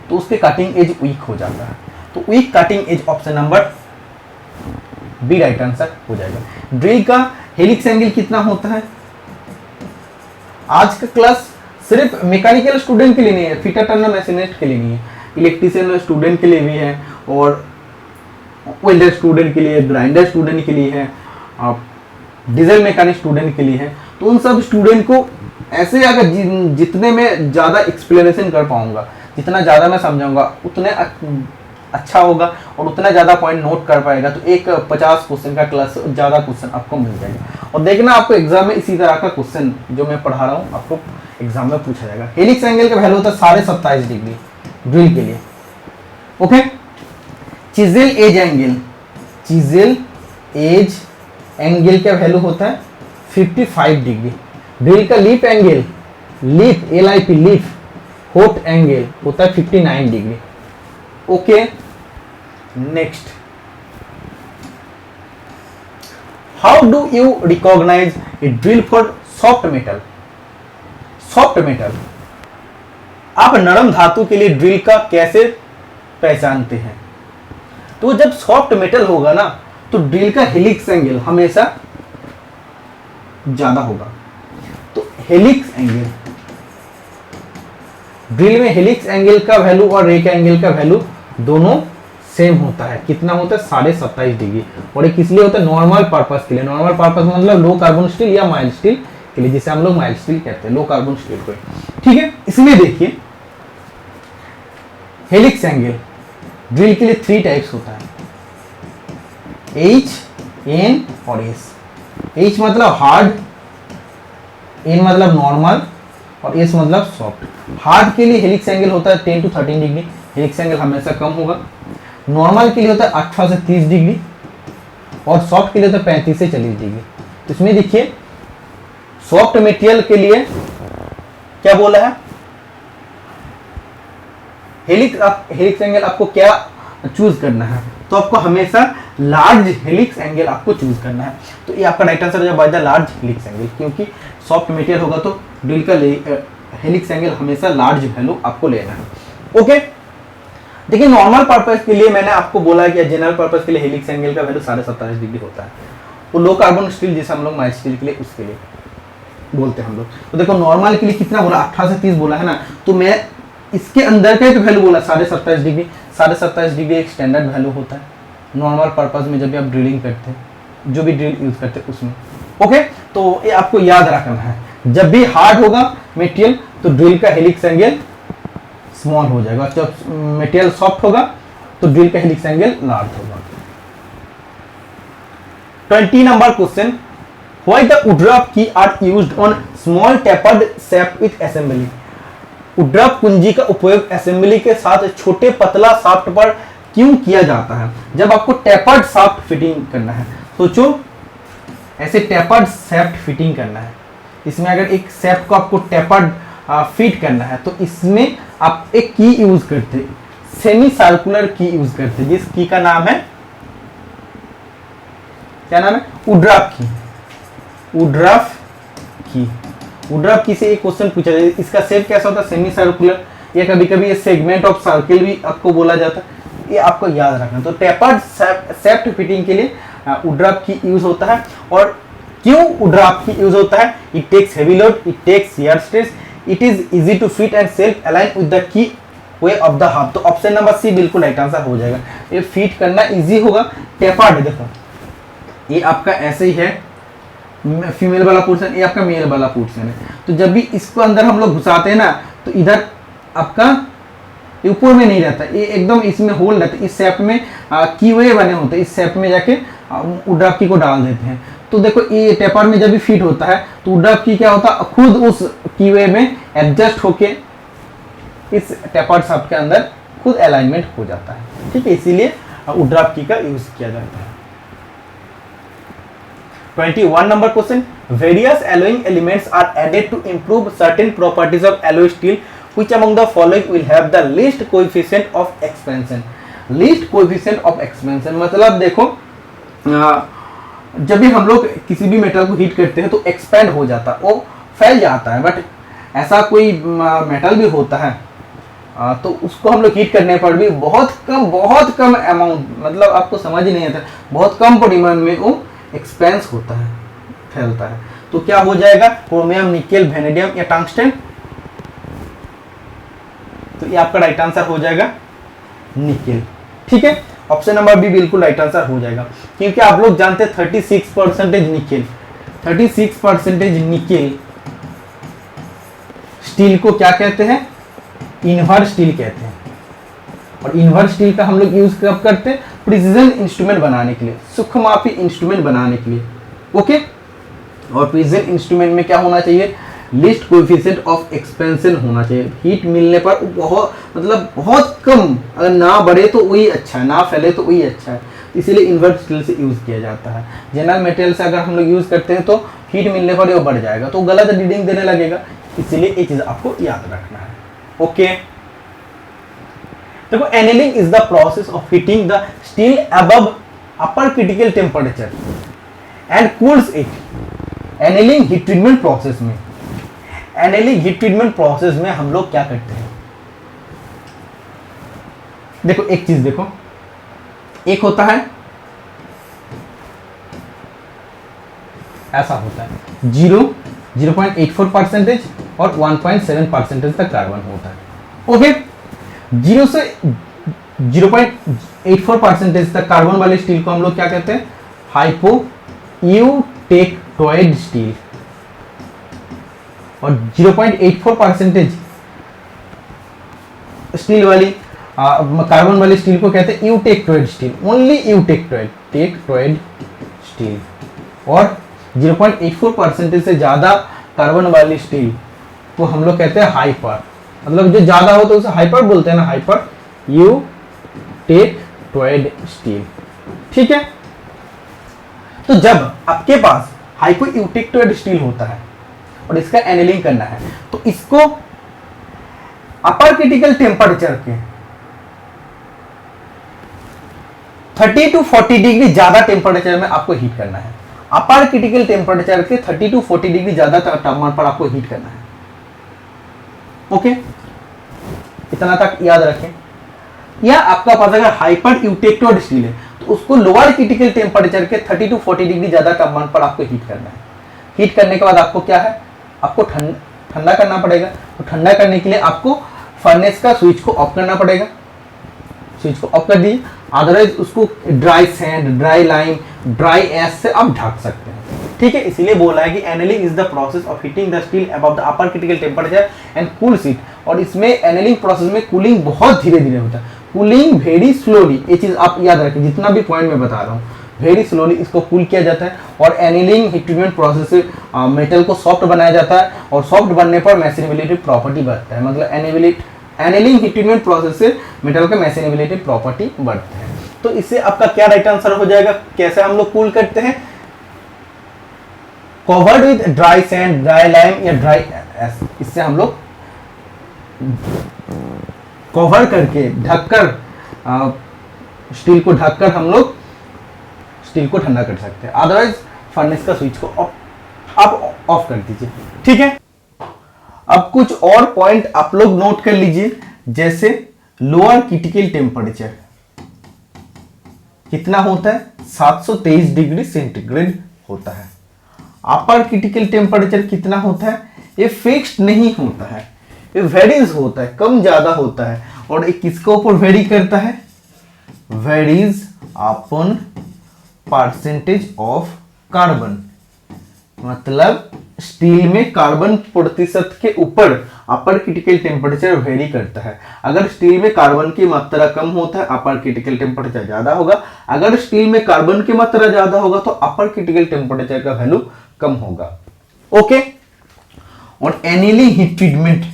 तो उसके कटिंग एज वीक हो जाता है, तो weak cutting edge option number B right answer हो जाएगा। ड्रिल का हेलिक्स एंगल कितना होता है, आज का क्लास सिर्फ मैकेनिकल स्टूडेंट के लिए नहीं है, फिटर टर्नर मशीनिस्ट के लिए नहीं है, इलेक्ट्रीशियन स्टूडेंट के लिए भी है, और वेल्डर स्टूडेंट के लिए, ग्राइंडर स्टूडेंट के लिए है, डीजल मैकेनिक स्टूडेंट के लिए है। तो उन सब स्टूडेंट को ऐसे अगर जितने में ज़्यादा एक्सप्लेनेशन कर पाऊंगा, जितना ज़्यादा मैं समझाऊंगा उतने अच्छा होगा और उतना ज़्यादा पॉइंट नोट कर पाएगा, तो एक 50 क्वेश्चन का क्लास ज़्यादा क्वेश्चन आपको मिल जाएगा। और देखना आपको एग्जाम में इसी तरह का क्वेश्चन जो मैं पढ़ा रहा हूँ आपको एग्जाम में पूछा जाएगा। हेलिक्स एंगल का वैल्यू होता है 27.5 डिग्री ड्रिल के लिए। Okay, chisel edge angle, chisel edge angle का वैल्यू होता है 55 डिग्री। ड्रिल का lip angle, lip LIP lip होट एंगल होता है 59 degree. Okay, next, how do you recognise a drill for soft metal? Soft metal, आप नरम धातु के लिए ड्रिल का कैसे पहचानते हैं? तो जब सॉफ्ट मेटल होगा ना तो ड्रिल का हेलिक्स एंगल हमेशा ज्यादा होगा। तो हेलिक्स एंगल, ड्रिल में हेलिक्स एंगल का वैल्यू और रेक एंगल का वैल्यू दोनों सेम होता है। कितना होता है? 27.5 डिग्री। और ये किस लिए होता है? नॉर्मल पर्पस के लिए। नॉर्मल पर्पस मतलब लो कार्बन स्टील या माइल्ड स्टील के लिए, जिसे हम लोग माइल्ड स्टील कहते हैं, लो कार्बन स्टील को। ठीक है, इसलिए देखिए हेलिक्स एंगल ड्रिल के लिए 3 टाइप्स होता है, H, N और S। H मतलब हार्ड, N मतलब नॉर्मल और S मतलब सॉफ्ट। हार्ड के लिए हेलिक्स एंगल होता है 10 to 13 डिग्री, हेलिक्स एंगल हमेशा कम होगा। नॉर्मल के लिए होता है 18 से 30 डिग्री और सॉफ्ट के लिए होता है 35 से 40 डिग्री। तो इसमें देखिए सॉफ्ट मटेरियल के लिए क्या बोला है? हेलिक्स एंगल आपको क्या चूज करना है, तो आपको हमेशा लार्ज हेलिक्स एंगल आपको चूज करना है। तो ये आपका राइट आंसर हो जाएगा by the large helix angle, क्योंकि सॉफ्ट मटेरियल होगा तो ड्रिल का हेलिक्स एंगल हमेशा लार्ज वैल्यू आपको लेना है। ओके, देखिए नॉर्मल पर्पस के लिए मैंने आपको बोला कि जनरल पर्पस के लिए हेलिक्स एंगल का वैल्यू 27.5 डिग्री होता है। वो लो कार्बन स्टील जैसे हम लोग माइल्ड स्टील के लिए उसके लिए बोलते हैं हम लोग। तो देखो नॉर्मल के लिए कितना बोला, 18 से 30 बोला है ना, तो मैं इसके अंदर का वैल्यू बोला 27.5 डिग्री। 27.5 डिग्री एक स्टैंडर्ड वैल्यू होता है नॉर्मल पर्पस में, जब भी आप ड्रिलिंग करते हैं, जो भी ड्रिल यूज करते हैं उसमें। ओके, तो ये आपको याद रखना है, जब भी हार्ड होगा मटेरियल तो ड्रिल का हेलिक्स एंगल स्मॉल हो जाएगा, जब मटेरियल सॉफ्ट होगा तो ड्रिल का हेलिक्स एंगल लार्ज होगा। 20 number question, why the woodruff key are used on small tapered shaft with assembly. Woodruff कुंजी का उपयोग असेंबली के साथ छोटे पतला शाफ्ट पर क्यों किया जाता है। जब आपको टेपर्ड शाफ्ट फिटिंग करना है, सोचो ऐसे टेपर्ड शाफ्ट फिटिंग करना है, इसमें अगर एक शाफ्ट को आपको टेपर्ड फिट करना है तो इसमें आप एक की यूज करते, सेमी सर्कुलर की यूज करते, जिस की का नाम है, क्या नाम है, वुडवर्फ की। वुडवर्फ की, वुडवर्फ की से एक क्वेश्चन पूछा जाए, इसका शेप कैसा होता है, सेमी सर्कुलर, या कभी कभी ये सेगमेंट ऑफ सर्किल भी आपको बोला जाता है, ये आपको याद रखना। तो टेपर्ड शाफ्ट फिटिंग के लिए वुडवर्फ की यूज होता है। और क्यों वुडवर्फ की यूज होता है, it takes heavy load, it takes shear stress, it is easy to fit and self align with the key way of the half. तो ऑप्शन नंबर सी बिल्कुल राइट आंसर हो जाएगा, ये फिट करना इजी होगा। Tapered देखो ये आपका ऐसे ही है, फीमेल वाला पोर्शन, ये आपका मेल वाला पोर्शन है। तो जब भी इसको अंदर हम लोग घुसाते हैं ना, तो इधर आपका ऊपर में नहीं रहता, ये एकदम इसमें होल रहता है, इस शेप में कीवे बने होते हैं, इस शेप में जाके वुडवर्फ की को डाल देते हैं। तो देखो ये टेपर में जब भी फिट होता है तो वुडवर्फ की क्या होता है, खुद उस कीवे में एडजस्ट होके इस टेपर्ड शाफ्ट के अंदर खुद अलाइनमेंट हो जाता है। ठीक है, इसीलिए वुडवर्फ की का यूज किया जाता है। 21 number question, various alloying elements are added to improve certain properties of alloy steel, which among the following will have the least coefficient of expansion। least coefficient of expansion मतलब देखो जब भी हम लोग किसी भी मेटल को हीट करते हैं तो एक्सपेंड हो जाता है, वो फैल जाता है, बट ऐसा कोई मेटल भी होता है तो उसको हम लोग हीट करने पर भी बहुत कम अमाउंट, मतलब आपको समझ ही नहीं आता, बहुत कम परिमाण में वो एक्सपेंस होता है, फैलता है। तो क्या हो जाएगा, क्रोमियम, निकेल, वेनेडियम या टंगस्टन। तो ये आपका राइट आंसर हो जाएगा निकेल। ठीक है, ऑप्शन नंबर बी बिल्कुल राइट आंसर हो जाएगा, क्योंकि आप लोग जानते हैं 36% निकेल, 36% निकेल स्टील को क्या कहते हैं, इनवर स्टील कहते हैं। और इनवर स्टील का हम लोग यूज कब करते हैं, प्रिसीजन इंस्ट्रूमेंट बनाने के लिए, सूक्ष्ममापी इंस्ट्रूमेंट बनाने के लिए। ओके, और प्रिसीजन इंस्ट्रूमेंट में क्या होना चाहिए, लीस्ट कोएफिशिएंट ऑफ एक्सपेंशन होना चाहिए। हीट मिलने पर बहुत कम, अगर ना बढ़े तो वही अच्छा है, ना फैले तो वही अच्छा है, इसीलिए इनवर्ट स्टील से यूज किया जाता है। जनरल मटेरियल से अगर हम लोग यूज करते हैं तो हीट मिलने पर वो बढ़ जाएगा, तो गलत रीडिंग देने लगेगा, इसीलिए ये चीज आपको याद रखना है। ओके, देखो annealing is the process of heating the steel above upper critical temperature and cools it. Annealing heat treatment process में, एनेलिंग हीट ट्रीटमेंट प्रोसेस में हम लोग क्या करते हैं, देखो एक चीज देखो, एक होता है ऐसा होता है 0.84% और 1.7% तक कार्बन होता है। ओके, 0 से 0.84% तक कार्बन वाले स्टील को हम लोग क्या कहते हैं, हाइपो यूटेक्टोइड स्टील, और 0.84% स्टील वाली कार्बन वाली स्टील को कहते हैं eutectoid steel, only eutectoid steel. और 0.84% से ज्यादा कार्बन वाली स्टील को हम लोग कहते हैं हाइपर, मतलब जो ज्यादा हो तो उसे हाइपर बोलते हैं ना, हाइपर यूटेक्टोइड स्टील। ठीक है, तो जब आपके पास हाइपो यूटेक्टोइड स्टील होता है और इसका एनेलिंग करना है तो इसको अपर क्रिटिकल टेम्परेचर के 30 टू 40 डिग्री ज्यादा टेम्परेचर में आपको हीट करना है। अपर क्रिटिकल टेम्परेचर के 30 टू 40 डिग्री ज्यादा तापमान पर आपको हीट करना है। ओके, इतना तक याद रखें। या आपका पास अगर हाइपर यूटेक्टोड स्टील है तो उसको लोअर क्रिटिकल टेम्परेचर के 30 टू 40 डिग्री ज्यादा तापमान पर आपको हीट करना है। हीट करने के बाद आपको क्या है, आपको ठंडा करना पड़ेगा। तो ठंडा करने के लिए आपको फर्नेस का स्विच को ऑफ करना पड़ेगा। स्विच को ऑफ कर दीजिए, अदरवाइज उसको dry sand, dry lime, dry ash से आप ढक सकते हैं। ठीक है, इसीलिए बोला है कि annealing is the process of heating the steel above the upper critical temperature and cool it. और इसमें एनेलिंग प्रोसेस में कूलिंग बहुत धीरे धीरे होता है, कूलिंग वेरी स्लोली। ये चीज आप याद रखें, जितना भी पॉइंट मैं बता रहा हूँ, वेरी स्लोली इसको कूल किया जाता है। और एनीलिंग हीट ट्रीटमेंट प्रोसेस से मेटल को सॉफ्ट बनाया जाता है और सॉफ्ट बनने पर मैसिनेबिलिटी प्रॉपर्टी बढ़ता है। मतलब एनीलिंग हीट ट्रीटमेंट प्रोसेस से मेटल का मैसिनेबिलिटी प्रॉपर्टी बढ़ता है। तो इससे आपका क्या राइट आंसर हो जाएगा, कैसे हम लोग कूल करते हैं, covered with dry sand, dry lime या ड्राई एश। इससे हम लोग कवर करके, ढककर, स्टील को ढककर हम लोग स्टील को ठंडा कर सकते हैं। अदरवाइज फर्नेस का स्विच को आप ऑफ कर दीजिए। ठीक है, अब कुछ और पॉइंट आप लोग नोट कर लीजिए, जैसे लोअर क्रिटिकल टेम्परेचर कितना होता है, 723 डिग्री सेंटीग्रेड होता है। अपर क्रिटिकल टेम्परेचर कितना होता है, ये फिक्स्ड नहीं होता है, ये वेरीज होता है, कम ज्यादा होता है। और ये किसके ऊपर वेरी करता है, varies upon percentage of carbon. मतलब स्टील में कार्बन प्रतिशत के ऊपर अपर क्रिटिकल टेम्परेचर वेरी करता है। अगर स्टील में कार्बन की मात्रा कम होता है, अपर क्रिटिकल टेम्परेचर ज्यादा होगा। अगर स्टील में कार्बन की मात्रा ज्यादा होगा तो अपर क्रिटिकल टेम्परेचर का वैल्यू कम होगा। ओके, और एनीलिंग हीट ट्रीटमेंट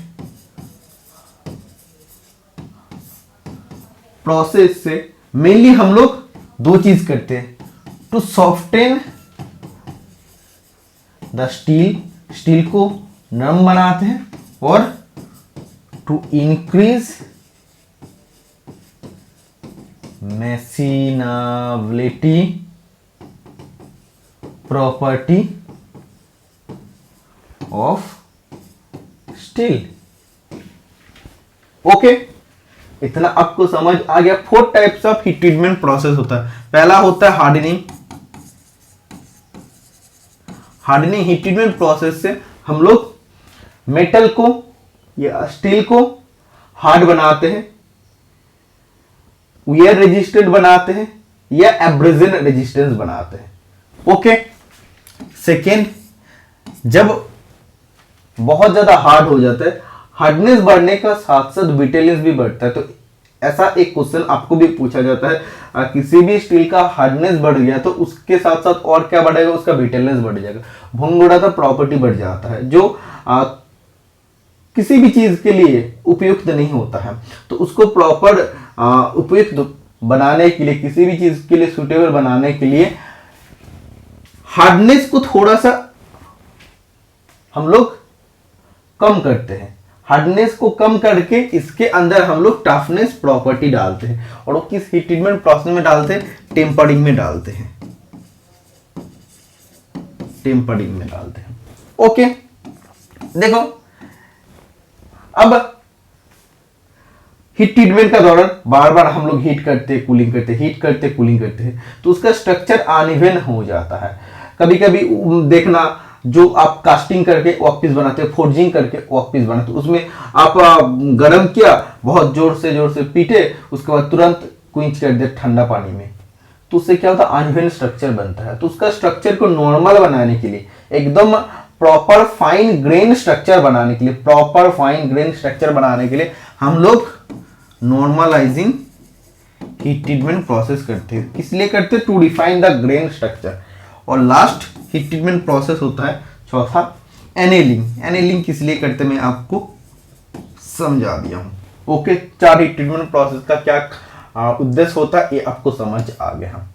प्रोसेस से मेनली हम लोग दो चीज करते हैं, to soften the steel, steel को नरम बनाते हैं, और to increase machinability property of steel. Okay, इतना आपको समझ आ गया। 4 types of heat treatment process होता है। पहला होता है hardening. Hardening heat treatment process से हम लोग मेटल को या स्टील को हार्ड बनाते हैं, वियर रेजिस्टेंट बनाते हैं, या एब्रेजन रेजिस्टेंस बनाते हैं। ओके, सेकेंड, जब बहुत ज्यादा हार्ड हो जाता है, हार्डनेस बढ़ने का साथ साथ ब्रिटलनेस भी बढ़ता है। तो ऐसा एक क्वेश्चन आपको भी पूछा जाता है, किसी भी स्टील का हार्डनेस बढ़ गया तो उसके साथ साथ और क्या बढ़ेगा, उसका ब्रिटलनेस बढ़ जाएगा, भंगुड़ाता प्रॉपर्टी बढ़ जाता है, जो किसी भी चीज के लिए उपयुक्त नहीं होता है। तो उसको प्रॉपर उपयुक्त बनाने के लिए, किसी भी चीज के लिए सुटेबल बनाने के लिए हार्डनेस को थोड़ा सा हम लोग कम करते हैं। हार्डनेस को कम करके इसके अंदर हम लोग टफनेस प्रॉपर्टी डालते हैं, और वो किस हीट ट्रीटमेंट प्रोसेस में डालते हैं, टेम्परिंग में डालते हैं, टेम्परिंग में डालते हैं। ओके, देखो अब हीट ट्रीटमेंट का दौरान बार बार हम लोग हीट करते, कूलिंग करते, हीट करते, कूलिंग करते हैं, तो उसका स्ट्रक्चर अनइवन हो जाता है। कभी कभी देखना, जो आप कास्टिंग करके वर्कपीस बनाते हैं, फोर्जिंग करके वर्कपीस बनाते हैं, उसमें आप गरम किया, बहुत जोर से पीटे, उसके बाद तुरंत क्विंच कर दे ठंडा पानी में, तो उससे क्या होता है, अनइवन स्ट्रक्चर बनता है। तो उसका स्ट्रक्चर को नॉर्मल बनाने के लिए, एकदम प्रॉपर फाइन ग्रेन स्ट्रक्चर बनाने के लिए, प्रॉपर फाइन ग्रेन स्ट्रक्चर बनाने के लिए हम लोग नॉर्मलाइजिंग हीट ट्रीटमेंट प्रोसेस करते हैं। इसलिए करते हैं to define the grain structure. और लास्ट हीट ट्रीटमेंट प्रोसेस होता है चौथा, एनेलिंग। एनेलिंग किस लिए करते हैं मैं आपको समझा दिया हूं। ओके, 4 हीट ट्रीटमेंट प्रोसेस का क्या उद्देश्य होता है ये आपको समझ आ गया।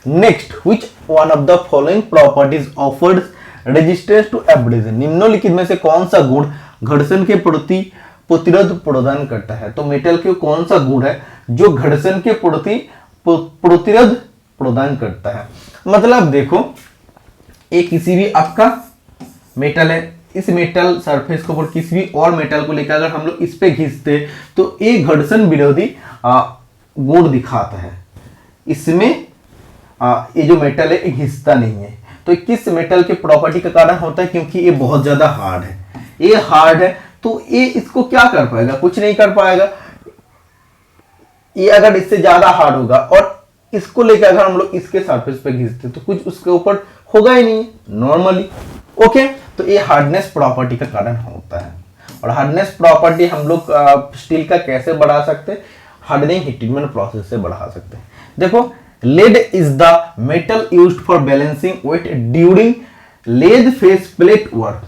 Next, which one of the following properties offered resistance to abrasion. निम्नलिखित में से कौन सा गुण घर्षण के प्रति प्रतिरोध प्रदान करता है। तो मेटल के कौन सा गुण है जो घर्षण के प्रति प्रतिरोध प्रदान करता है। मतलब देखो, ये किसी भी आपका मेटल है, इस मेटल सरफेस के ऊपर किसी भी और मेटल को लेकर अगर हम लोग इस पे घिसते तो ये घर्षण विरोधी गुण दिखाता है। इसमें ये जो मेटल है ये घिसता नहीं है। तो किस मेटल के प्रॉपर्टी का कारण होता है? क्योंकि ये बहुत ज्यादा हार्ड है, ये हार्ड है तो ये इसको क्या कर पाएगा? कुछ नहीं कर पाएगा। ये अगर इससे ज्यादा हार्ड होगा और इसको लेकर अगर हम लोग इसके सरफेस पे घिसते तो कुछ उसके ऊपर होगा ही नहीं नॉर्मली। ओके, तो ये हार्डनेस प्रॉपर्टी का कारण होता है। और हार्डनेस प्रॉपर्टी हम लोग स्टील का कैसे बढ़ा सकते हैं? हार्डनिंग हीट ट्रीटमेंट प्रोसेस से बढ़ा सकते हैं। देखो, lead is the metal used for balancing weight during lead face plate work।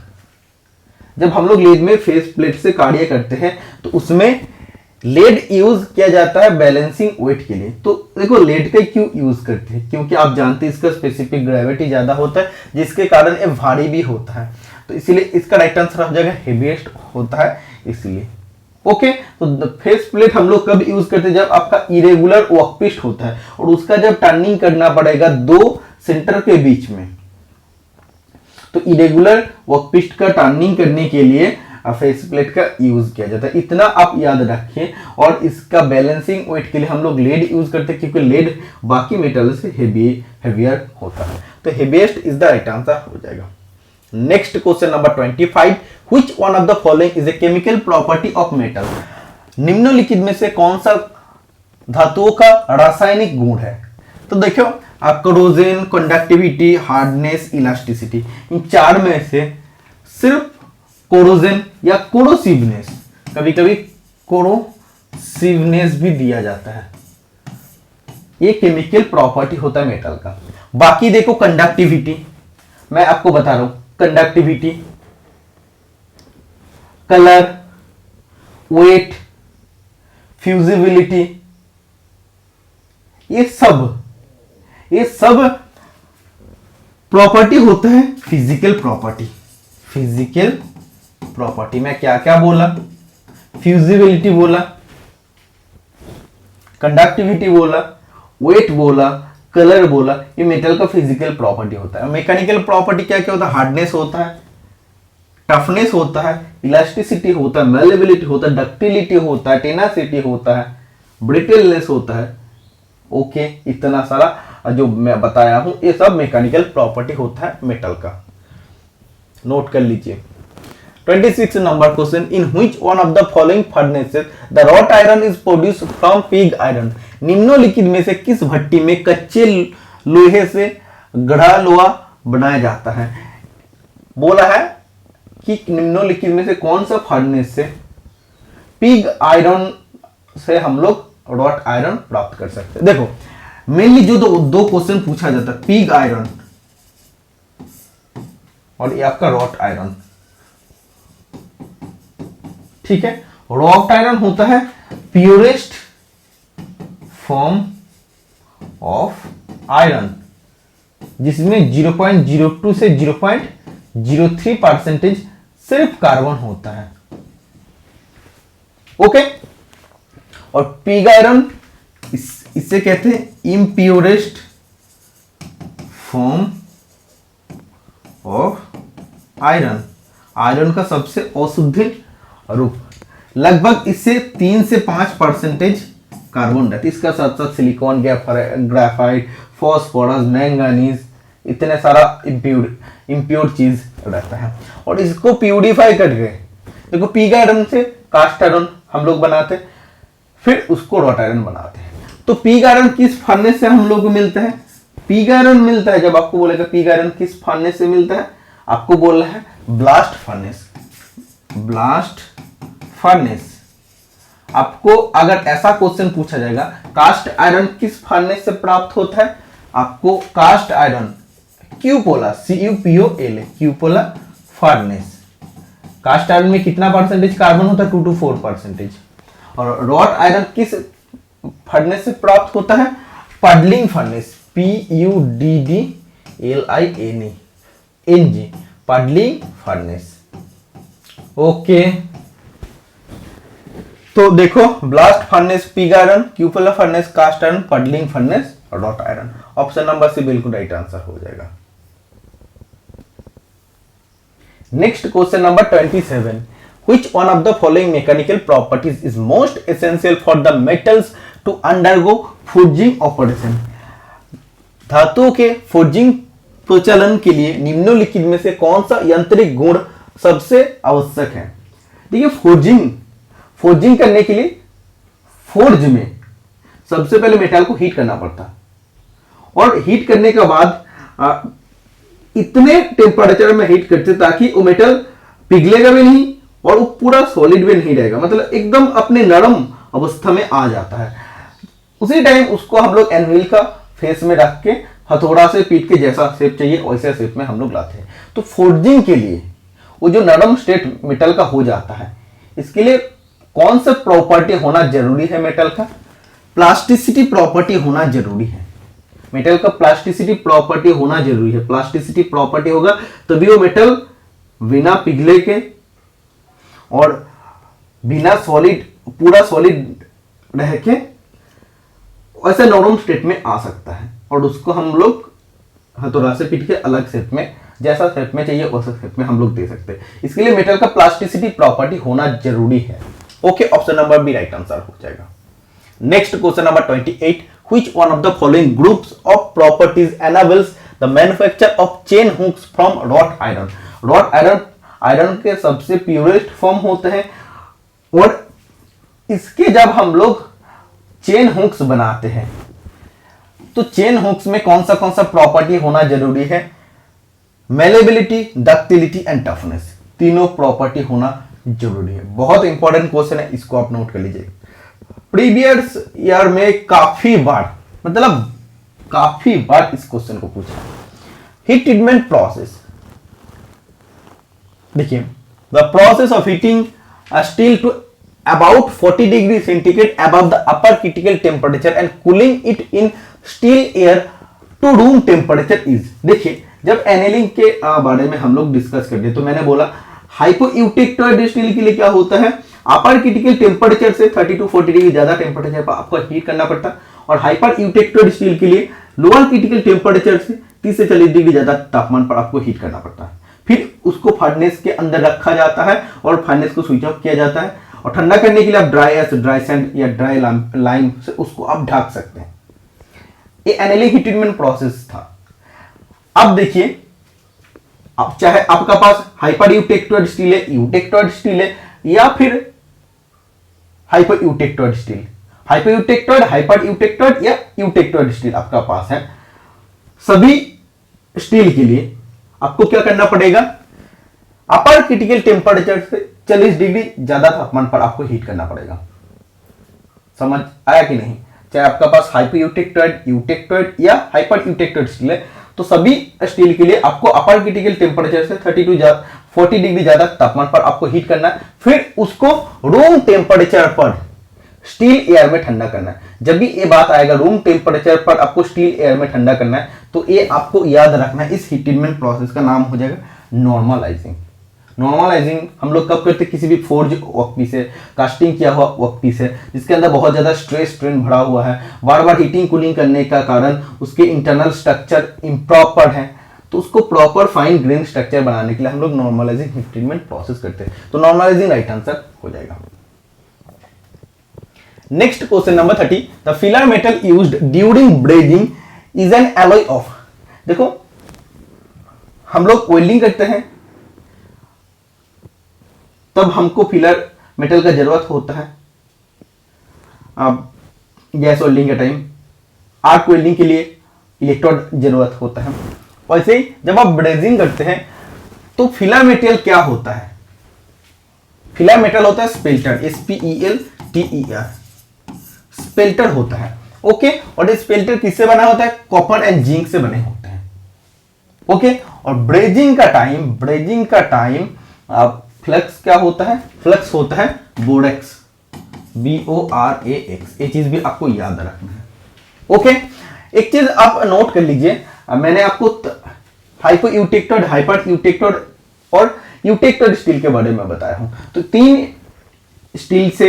जब हम लोग lead में फेस प्लेट से कार्य करते हैं तो उसमें lead यूज किया जाता है बैलेंसिंग वेट के लिए। तो देखो, lead का क्यों यूज करते हैं? क्योंकि आप जानते हैं इसका स्पेसिफिक ग्रेविटी ज्यादा होता है, जिसके कारण ये भारी भी होता है। तो इसीलिए इसका राइट आंसर हो जाएगा हेवीएस्ट होता है इसलिए। ओके, तो फेस प्लेट हम लोग कब यूज करते हैं? जब आपका इरेगुलर वर्कपीस होता है और उसका जब टर्निंग करना पड़ेगा दो सेंटर के बीच में, तो इरेगुलर वर्कपीस का टर्निंग करने के लिए फेस प्लेट का यूज किया जाता है। इतना आप याद रखिए। और इसका बैलेंसिंग वेट के लिए हम लोग लेड यूज करते हैं, क्योंकि लेड बाकी मेटल से हेवियर होता है। तो heaviest is the right answer हो जाएगा। Next question number 25, which one of the following is a chemical property of metal? निम्नलिखित में से कौन सा धातुओं का रासायनिक गुण है? तो देखो, कोरोजन, कंडक्टिविटी, हार्डनेस, इलास्टिसिटी, इन चार में से सिर्फ कोरोजन या कोरोसिवनेस, कभी कभी कोरोसिवनेस भी दिया जाता है, ये केमिकल प्रॉपर्टी होता है मेटल का। बाकी देखो, कंडक्टिविटी मैं आपको बता रहा हूं, कंडक्टिविटी, कलर, वेट, फ्यूजिबिलिटी, ये सब प्रॉपर्टी होता है फिजिकल प्रॉपर्टी। फिजिकल प्रॉपर्टी में क्या क्या बोला? फ्यूजिबिलिटी बोला, कंडक्टिविटी बोला, वेट बोला, कलर बोला, ये मेटल का फिजिकल प्रॉपर्टी होता है। मैकेनिकल प्रॉपर्टी क्या क्या होता है? हार्डनेस होता है, टफनेस होता है, इलास्टिसिटी होता है, मेलेबिलिटी होता है, डक्टिलिटी होता है, टेनासिटी होता है, ब्रिटलनेस होता है। ओके, इतना सारा जो मैं बताया हूं ये सब मैकेनिकल प्रॉपर्टी होता है मेटल का। नोट कर लीजिए। 26 number question, in which one of the following furnaces the wrought iron is produced from pig iron? निम्नलिखित में से किस भट्टी में कच्चे लोहे से गढ़ा लोहा बनाया जाता है? बोला है कि निम्नलिखित में से कौन सा फर्नेस से पिग आयरन से हम लोग रॉट आयरन प्राप्त कर सकते हैं। देखो, मेनली जो दो क्वेश्चन पूछा जाता है, पिग आयरन और ये आपका रॉट आयरन, ठीक है। रॉट आयरन होता है प्योरेस्ट फॉर्म ऑफ आयरन, जिसमें 0.02 से 0.03% सिर्फ कार्बन होता है। ओके, और पिग आयरन इससे कहते हैं impurest form of iron, iron का सबसे अशुद्ध रूप। लगभग इससे 3 से 5% कार्बन रहता है। इसका साथ साथ सिलिकॉन, ग्राफाइट, फॉस्फोरस, मैंगानीज, इतने सारा इम्प्योर चीज रहता है। और इसको प्यूरिफाई करके देखो, पिग आयरन से कास्ट आयरन हम लोग बनाते, फिर उसको रॉट आयरन बनाते हैं। तो पिग आयरन किस फर्नेस से हम लोग को मिलता है? पिग आयरन मिलता है, जब आपको बोलेगा पिग आयरन किस फर्नेस से मिलता है, आपको बोल रहा है ब्लास्ट फर्नेस। Blast furnace. आपको अगर ऐसा क्वेश्चन पूछा जाएगा, कास्ट आयरन किस फर्नेस से प्राप्त होता है, आपको cast iron cupola, CuPoL, cupola furnace. Cast iron में कितना परसेंटेज कार्बन होता है? 2 to 4%। और रॉट आयरन किस फर्नेस से प्राप्त होता है? Puddling furnace, PUDDLING, puddling furnace. Okay, तो देखो, blast furnace pig iron, cupola furnace cast iron, puddling furnace wrought iron. Option number C बिल्कुल राइट आंसर हो जाएगा। Next question number 27, which one of the following mechanical properties is most essential for the metals to undergo forging operation? धातुओं के forging प्रचलन के लिए निम्नलिखित में से कौन सा यांत्रिक गुण सबसे आवश्यक है? देखिए, फोर्जिंग करने के लिए फोर्ज में सबसे पहले मेटल को हीट करना पड़ता, और हीट करने के बाद इतने टेम्परेचर में हीट करते ताकि वो मेटल पिघलेगा भी नहीं और वो पूरा सॉलिड भी नहीं रहेगा, मतलब एकदम अपने नरम अवस्था में आ जाता है। उसी टाइम उसको हम लोग एनविल का फेस में रख के हथौड़ा से पीट के जैसा शेप चाहिए वैसे शेप में हम लोग लाते हैं। तो फोर्जिंग के लिए वो जो नरम स्टेट मेटल का हो जाता है, इसके लिए कौन सा प्रॉपर्टी होना जरूरी है? मेटल का प्लास्टिसिटी प्रॉपर्टी होना जरूरी है। मेटल का प्लास्टिसिटी प्रॉपर्टी होना जरूरी है। प्लास्टिसिटी प्रॉपर्टी होगा तभी वो मेटल बिना पिघले के और बिना सॉलिड, पूरा सॉलिड रह के ऐसे नॉर्मल स्टेट में आ सकता है, और उसको हम लोग हथौड़ा से पीट के अलग शेप में, जैसा शेप में चाहिए वैसा शेप में हम लोग दे सकते हैं। इसके लिए मेटल का प्लास्टिसिटी प्रॉपर्टी होना जरूरी है। Okay, option number B right answer हो जाएगा। Next question number 28, which one of the following groups of properties enables the manufacture of chain hooks from wrought iron? wrought iron के सबसे purest form होते हैं, और इसके जब हम लोग चेन हुक्स बनाते हैं तो चेन हुक्स में कौन सा प्रॉपर्टी होना जरूरी है? मेलेबिलिटी, डक्टिलिटी एंड टफनेस, तीनों प्रॉपर्टी होना जरूरी है। बहुत इंपॉर्टेंट क्वेश्चन है, इसको आप नोट कर लीजिए। प्रीवियस ईयर में काफी बार इस क्वेश्चन को पूछा। हीट ट्रीटमेंट प्रोसेस, देखिए, the process of heating steel to about 40 degree centigrade above the upper critical temperature and cooling it in still air to room temperature is. देखिए, जब एनेलिंग के बारे में हम लोग डिस्कस कर रहे तो मैंने बोला हाइपोइलेक्ट्रॉइड स्टील के लिए क्या होता है, अपर क्रिटिकल टेम्परेचर से 30 to 40 डिग्री ज्यादा टेम्परेचर पर आपको हीट करना पड़ता, और हाइपर यूटेक्टोइड स्टील के लिए लोअर क्रिटिकल टेम्परेचर से 30 से 40 डिग्री ज्यादा तापमान पर आपको हीट करना पड़ता है। फिर उसको फर्नेस के अंदर रखा जाता है और फर्नेस को स्विच ऑफ किया जाता है, और ठंडा करने के लिए आप ड्राई सैंड या ड्राई लाइम से उसको आप ढक सकते हैं। ये एनेलिंग हीट ट्रीटमेंट प्रोसेस था। अब देखिए, अब चाहे आपका पास हाइपर यूटेक्टोइड स्टील है, यूटेक्टोइड स्टील है, या फिर hyper eutectoid steel, hyper eutectoid या यूटेक्टोइड स्टील आपका पास है, सभी स्टील के लिए आपको क्या करना पड़ेगा? अपर क्रिटिकल टेम्परेचर से 40 डिग्री ज्यादा तापमान पर आपको हीट करना पड़ेगा। समझ आया कि नहीं? चाहे आपका पास हाइपर यूटेक्टोइड, यूटेक्टोइड या हाइपर यूटेक्टोइड स्टील है, तो सभी स्टील के लिए आपको अपर क्रिटिकल टेम्परेचर से 30 to 40 डिग्री ज्यादा तापमान पर आपको हीट करना है, फिर उसको रूम टेम्परेचर पर स्टील एयर में ठंडा करना है। जब भी ये बात आएगा रूम टेम्परेचर पर आपको स्टील एयर में ठंडा करना है, तो ये आपको याद रखना है। इस हीट ट्रीटमेंट प्रोसेस का नाम हो जाएगा नॉर्मलाइजिंग। नॉर्मलाइजिंग हम लोग कब करते हैं? किसी भी फोर्ज वर्कपीस है, कास्टिंग किया हुआ वर्कपीस है, जिसके अंदर बहुत ज्यादा स्ट्रेस स्ट्रेन भरा हुआ है, बार बार हीटिंग कूलिंग करने का कारण उसके इंटरनल स्ट्रक्चर इम्प्रॉपर है, तो उसको प्रॉपर फाइन ग्रेन स्ट्रक्चर बनाने के लिए हम लोग नॉर्मलाइजिंग हीट ट्रीटमेंट प्रोसेस करते हैं। तो नॉर्मलाइजिंग राइट आंसर हो जाएगा। Next question number 30, the filler metal used during brazing is an alloy of. देखो, हम लोग वेल्डिंग करते हैं तब हमको फिलर मेटल का जरूरत होता है। अब गैस वेल्डिंग के टाइम, आर्क वेल्डिंग के लिए इलेक्ट्रोड जरूरत होता है। वैसे ही जब आप ब्रेजिंग करते हैं तो फिलर मेटल क्या होता है? फिलर मेटल होता है स्पेल्टर, SPELTER, स्पेल्टर होता है। ओके, और ये स्पेल्टर किससे बना होता है? कॉपर एंड जिंक से बने होते हैं। ओके, और ब्रेजिंग का टाइम फ्लक्स क्या होता है? फ्लक्स होता है बोरेक्स, BORAX। ये चीज भी आपको याद रखना है। ओके, एक चीज आप नोट कर लीजिए, मैंने आपको हाइपर यूटेक्टोइड और यूटेक्टोइड स्टील के बारे में बताया हूं। तो 3 स्टील से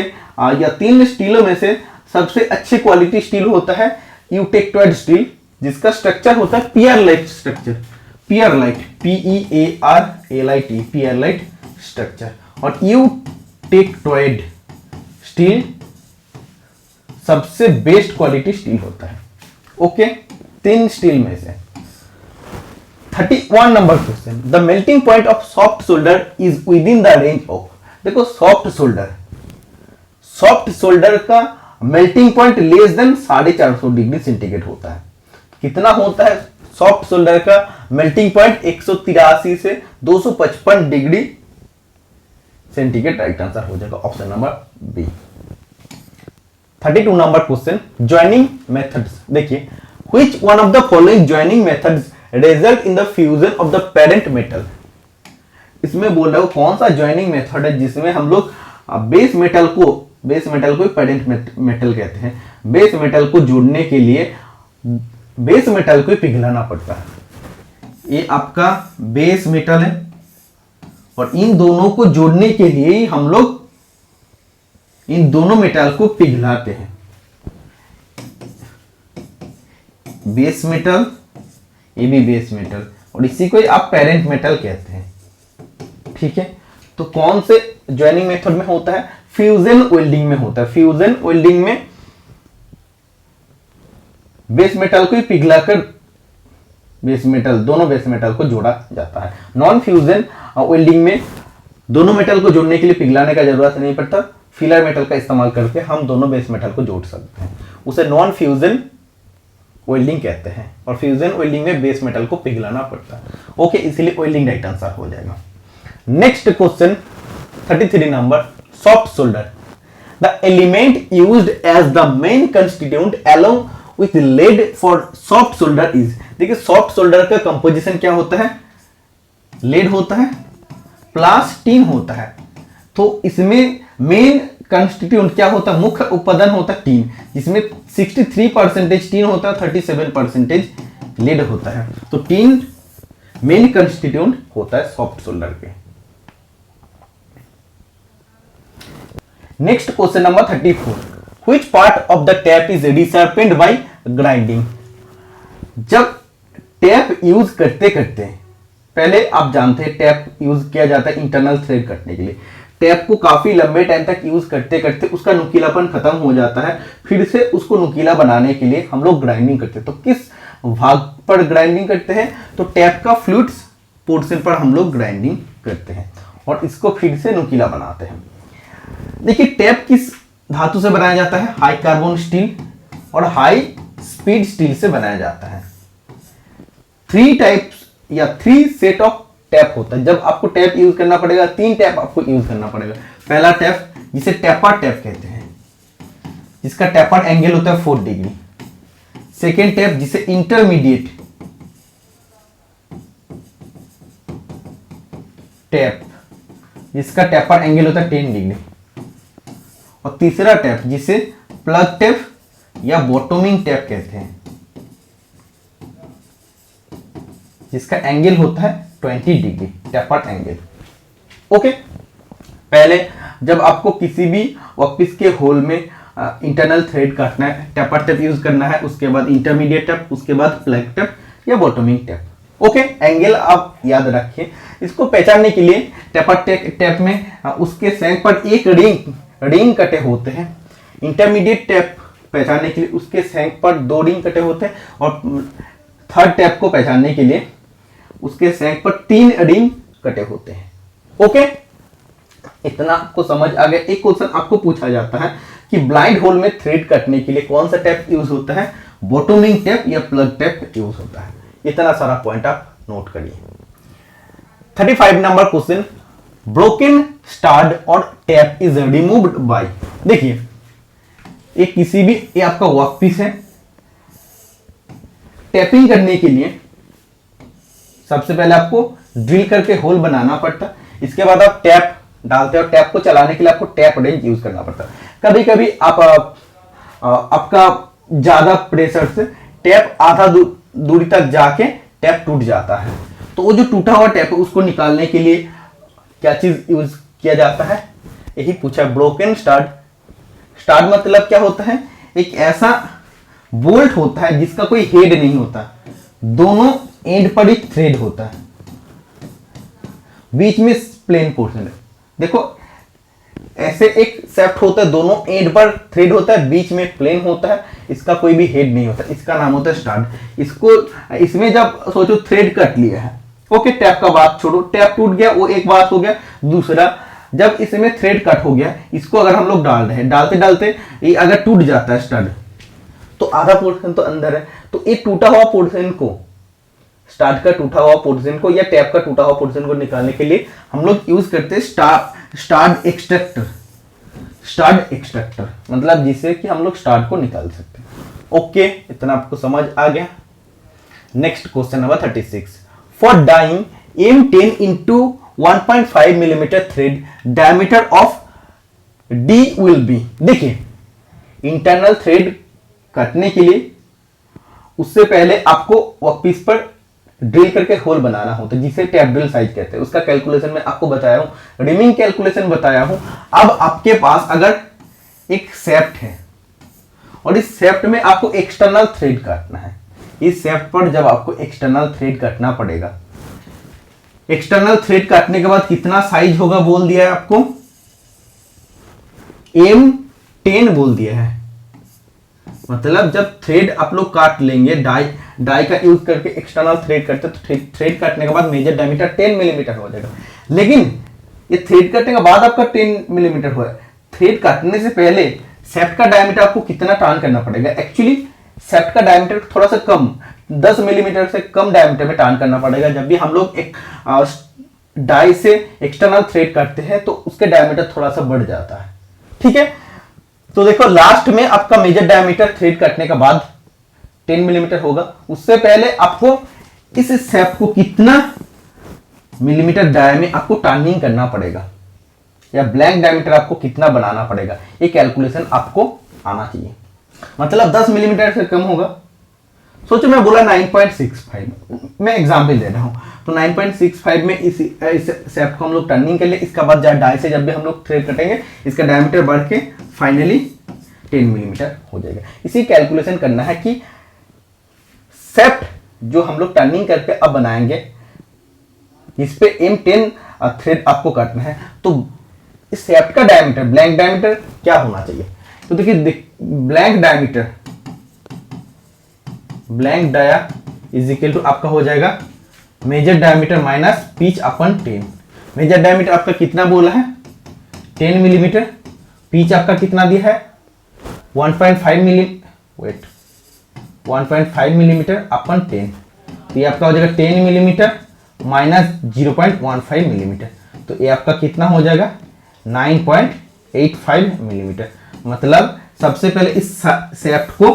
या 3 स्टीलों में से सबसे अच्छी क्वालिटी स्टील होता है यूटेक्टोइड स्टील, जिसका स्ट्रक्चर होता है pearlite structure, pearlite PEARLIT pearlite structure. और यूटेक्टोइड स्टील सबसे बेस्ट क्वालिटी स्टील होता है। ओके, 3 स्टील में से। 31 number question, the melting point of soft solder is within the range of. देखो सॉफ्ट सोल्डर का melting point less than 450 degree centigrade होता है। कितना होता है सॉफ्ट सोल्डर का मेल्टिंग पॉइंट? 183 से 255 डिग्री सेंटीग्रेड। राइट आंसर हो जाएगा option number B. 32 number question, joining methods. देखिए, which one of the following joining methods result in the fusion of the parent metal. इसमें बोल रहा हूं कौन सा ज्वाइनिंग मेथड है जिसमें हम लोग बेस मेटल को पेरेंट मेटल कहते हैं, बेस मेटल को जोड़ने के लिए बेस मेटल को पिघलाना पड़ता है। ये आपका बेस मेटल है और इन दोनों को जोड़ने के लिए हम लोग इन दोनों मेटल को पिघलाते हैं। बेस मेटल, ये भी बेस मेटल, और इसी को आप पेरेंट मेटल कहते हैं। ठीक है, तो कौन से ज्वाइनिंग मेथड में होता है? फ्यूजन वेल्डिंग में होता है। फ्यूजन वेल्डिंग में बेस मेटल को ही पिघलाकर दोनों बेस मेटल को जोड़ा जाता है। नॉन फ्यूजन वेल्डिंग में दोनों मेटल को जोड़ने के लिए पिघलाने का जरूरत नहीं पड़ता, फिलर मेटल का इस्तेमाल करके हम दोनों बेस मेटल को जोड़ सकते हैं। उसे नॉन फ्यूजन वेल्डिंग कहते हैं, और फ्यूजन वेल्डिंग में बेस मेटल को पिघलाना पड़ता है। ओके, इसलिए वेल्डिंग राइट आंसर हो जाएगा। Next question 33 number, soft solder. The element used as the main constituent along with lead for soft solder is. देखिए सॉफ्ट सोल्डर का कंपोजिशन क्या होता है? लेड होता है प्लस टीन होता है। तो इसमें मेन कंस्टिट्यूएंट क्या होता है? मुख्य उपादान होता है टीन, जिसमें 63% टीन होता है, 37% लेड होता है। तो टीन मेन कंस्टिट्यूएंट होता है सॉफ्ट सोल्डर के। Next question number 34, which part of the tap is resharpened by grinding. जब टैप यूज करते करते, पहले आप जानते हैं टैप यूज किया जाता है इंटरनल थ्रेड काटने के लिए। टैप को काफी लंबे टाइम तक यूज करते करते उसका नुकीलापन खत्म हो जाता है, फिर से उसको नुकीला बनाने के लिए हम लोग ग्राइंडिंग करते हैं। तो किस भाग पर ग्राइंडिंग करते हैं? तो टैप का फ्लूइड्स पोर्शन पर हम लोग ग्राइंडिंग करते हैं और इसको फिर से नुकीला बनाते हैं। देखिए टैप किस धातु से बनाया जाता है? हाई कार्बन स्टील और हाई स्पीड स्टील से बनाया जाता है। 3 टाइप्स या 3 सेट ऑफ टैप होता है। जब आपको टैप यूज करना पड़ेगा, 3 टैप आपको यूज करना पड़ेगा। पहला टैप जिसे टेपर्ड टैप कहते हैं, जिसका टेपर्ड एंगल होता है 4 डिग्री। सेकेंड टैप जिसे इंटरमीडिएट टैप, जिसका टेपर्ड एंगल होता है 10 डिग्री। और तीसरा टैप जिसे प्लग टैप या बॉटमिंग टैप कहते हैं, जिसका एंगल होता है 20 डिग्री टेपर्ड एंगल। ओके, पहले जब आपको किसी भी वर्कपीस के होल में इंटरनल थ्रेड काटना है, टेपर्ड टैप यूज करना है, उसके बाद इंटरमीडिएट टैप, उसके बाद प्लग टैप या बॉटमिंग टैप। ओके, एंगल आप याद रखिए। इसको पहचानने के लिए टेपर्ड टैप में उसके सैंक पर एक रिंग कटे होते हैं। इंटरमीडिएट टैप पहचानने के लिए उसके सैंक पर 2 रिंग कटे होते हैं, और थर्ड टैप को पहचानने के लिए उसके सैंक पर 3 रिंग कटे होते हैं। ओके, इतना आपको समझ आ गया। एक क्वेश्चन आपको पूछा जाता है कि ब्लाइंड होल में थ्रेड कटने के लिए कौन सा टैप यूज होता है? बॉटमिंग टैप या प्लग टैप यूज होता है। इतना सारा पॉइंट आप नोट करिए। 35 नंबर क्वेश्चन, ब्रोकन स्टार्ड और टैप इज रिमूव्ड बाय। देखिए ये आपका वर्कपीस है। टैपिंग करने के लिए सबसे पहले आपको ड्रिल करके होल बनाना पड़ता, इसके बाद आप टैप डालते हैं और टैप को चलाने के लिए आपको टैप रेंज यूज करना पड़ता है। कभी कभी आपका ज्यादा प्रेशर से टैप आधा दूरी तक जाके टैप टूट जाता है, तो वो जो टूटा हुआ टैप है उसको निकालने के लिए क्या चीज यूज किया जाता है? यही पूछा है। ब्रोकन स्टाड, स्टाड मतलब क्या होता है, एक ऐसा बोल्ट होता है जिसका कोई हेड नहीं होता, दोनों एंड पर ही थ्रेड होता है, बीच में प्लेन पोर्शन है। देखो ऐसे एक शेफ्ट होता है, दोनों एंड पर थ्रेड होता है, बीच में प्लेन होता है, इसका कोई भी हेड नहीं होता, इसका नाम होता है स्टाड। इसको इसमें जब सोचो थ्रेड कट लिया है, ओके टैप का बात छोड़ो, टैप टूट गया वो एक बात हो गया। दूसरा, जब इसमें थ्रेड कट हो गया, इसको अगर हम लोग डाल रहे हैं, डालते डालते ये अगर टूट जाता है स्टड, तो आधा पोर्शन तो अंदर है, तो ये टूटा हुआ पोर्शन को, स्टार्ट का टूटा हुआ पोर्शन को या टैप का टूटा हुआ पोर्शन को निकालने के लिए हम लोग यूज करते हैं स्टार्ड एक्सट्रैक्टर। स्टार्ड एक्सट्रैक्टर मतलब जिससे कि हम लोग स्टार्ट को निकाल सकते हैं। ओके, इतना आपको समझ आ गया। Next question number 36, for dying M10 into 1.5 millimetre thread diameter of D will be. देखिए इंटरनल थ्रेड काटने के लिए उससे पहले आपको वर्कपीस पर ड्रिल करके होल बनाना होता है, जिसे टैप ड्रिल साइज कहते हैं। उसका कैलकुलेशन मैं आपको बताया हूं, रिमिंग कैलकुलेशन बताया हूं। अब आपके पास अगर एक शेफ्ट है और इस शेफ्ट में आपको एक्सटर्नल थ्रेड काटना है, इस शेफ्ट पर जब आपको एक्सटर्नल थ्रेड काटना पड़ेगा, एक्सटर्नल थ्रेड काटने के बाद कितना साइज होगा बोल दिया है आपको, M10 बोल दिया है। मतलब जब थ्रेड आप लोग काट लेंगे, डाई का यूज करके एक्सटर्नल थ्रेड करते तो थ्रेड काटने के बाद मेजर डायमीटर 10 मिलीमीटर हो जाएगा। लेकिन ये थ्रेड काटने के बाद आपका 10 मिलीमीटर हुआ है, थ्रेड काटने से पहले शेफ्ट का डायमीटर आपको कितना टार्न करना पड़ेगा। एक्चुअली शेफ्ट का डायमीटर थोड़ा सा कम, 10 मिलीमीटर से कम डायमीटर में टार्न करना पड़ेगा। जब भी हम लोग एक डाई से एक्सटर्नल थ्रेड काटते हैं तो उसके डायमीटर थोड़ा सा बढ़ जाता है, ठीक है। तो देखो लास्ट में आपका मेजर डायमीटर थ्रेड काटने के बाद 10 मिलीमीटर होगा, उससे पहले आपको इस शेफ्ट को कितना मिलीमीटर डाय में आपको टर्निंग करना पड़ेगा, या ब्लैंक डायमीटर आपको कितना बनाना पड़ेगा, ये कैलकुलेशन आपको आना चाहिए। मतलब 10 मिलीमीटर से कम होगा, सोचो मैं बोला 9.65, मैं एग्जाम्पल दे रहा हूं, तो 9.65 में इस शेफ्ट को हम लोग टर्निंग कर ले, इसका बाद डाई से जब भी हम लोग थ्रेड कटेंगे इसका डायमीटर बढ़ के फाइनली 10 मिलीमीटर हो जाएगा। इसी कैलकुलेशन करना है कि शेफ्ट जो हम लोग टर्निंग करके अब बनाएंगे, इस पे M10 थ्रेड आपको काटना है, तो इस शेफ्ट का डायमीटर, ब्लैंक डायमीटर क्या होना चाहिए। तो देखिए blank dia is equal to आपका हो जाएगा मेजर डायमीटर माइनस पिच अपन 10। मेजर डायमीटर आपका कितना बोला है 10 मिलीमीटर, पिच आपका कितना दिया है 1.5 मिलीमीटर अपन 10, तो ये आपका हो जाएगा 10 मिलीमीटर माइनस 0.15 मिलीमीटर, तो ये आपका कितना हो जाएगा 9.85 मिलीमीटर। मतलब सबसे पहले इस शेफ्ट को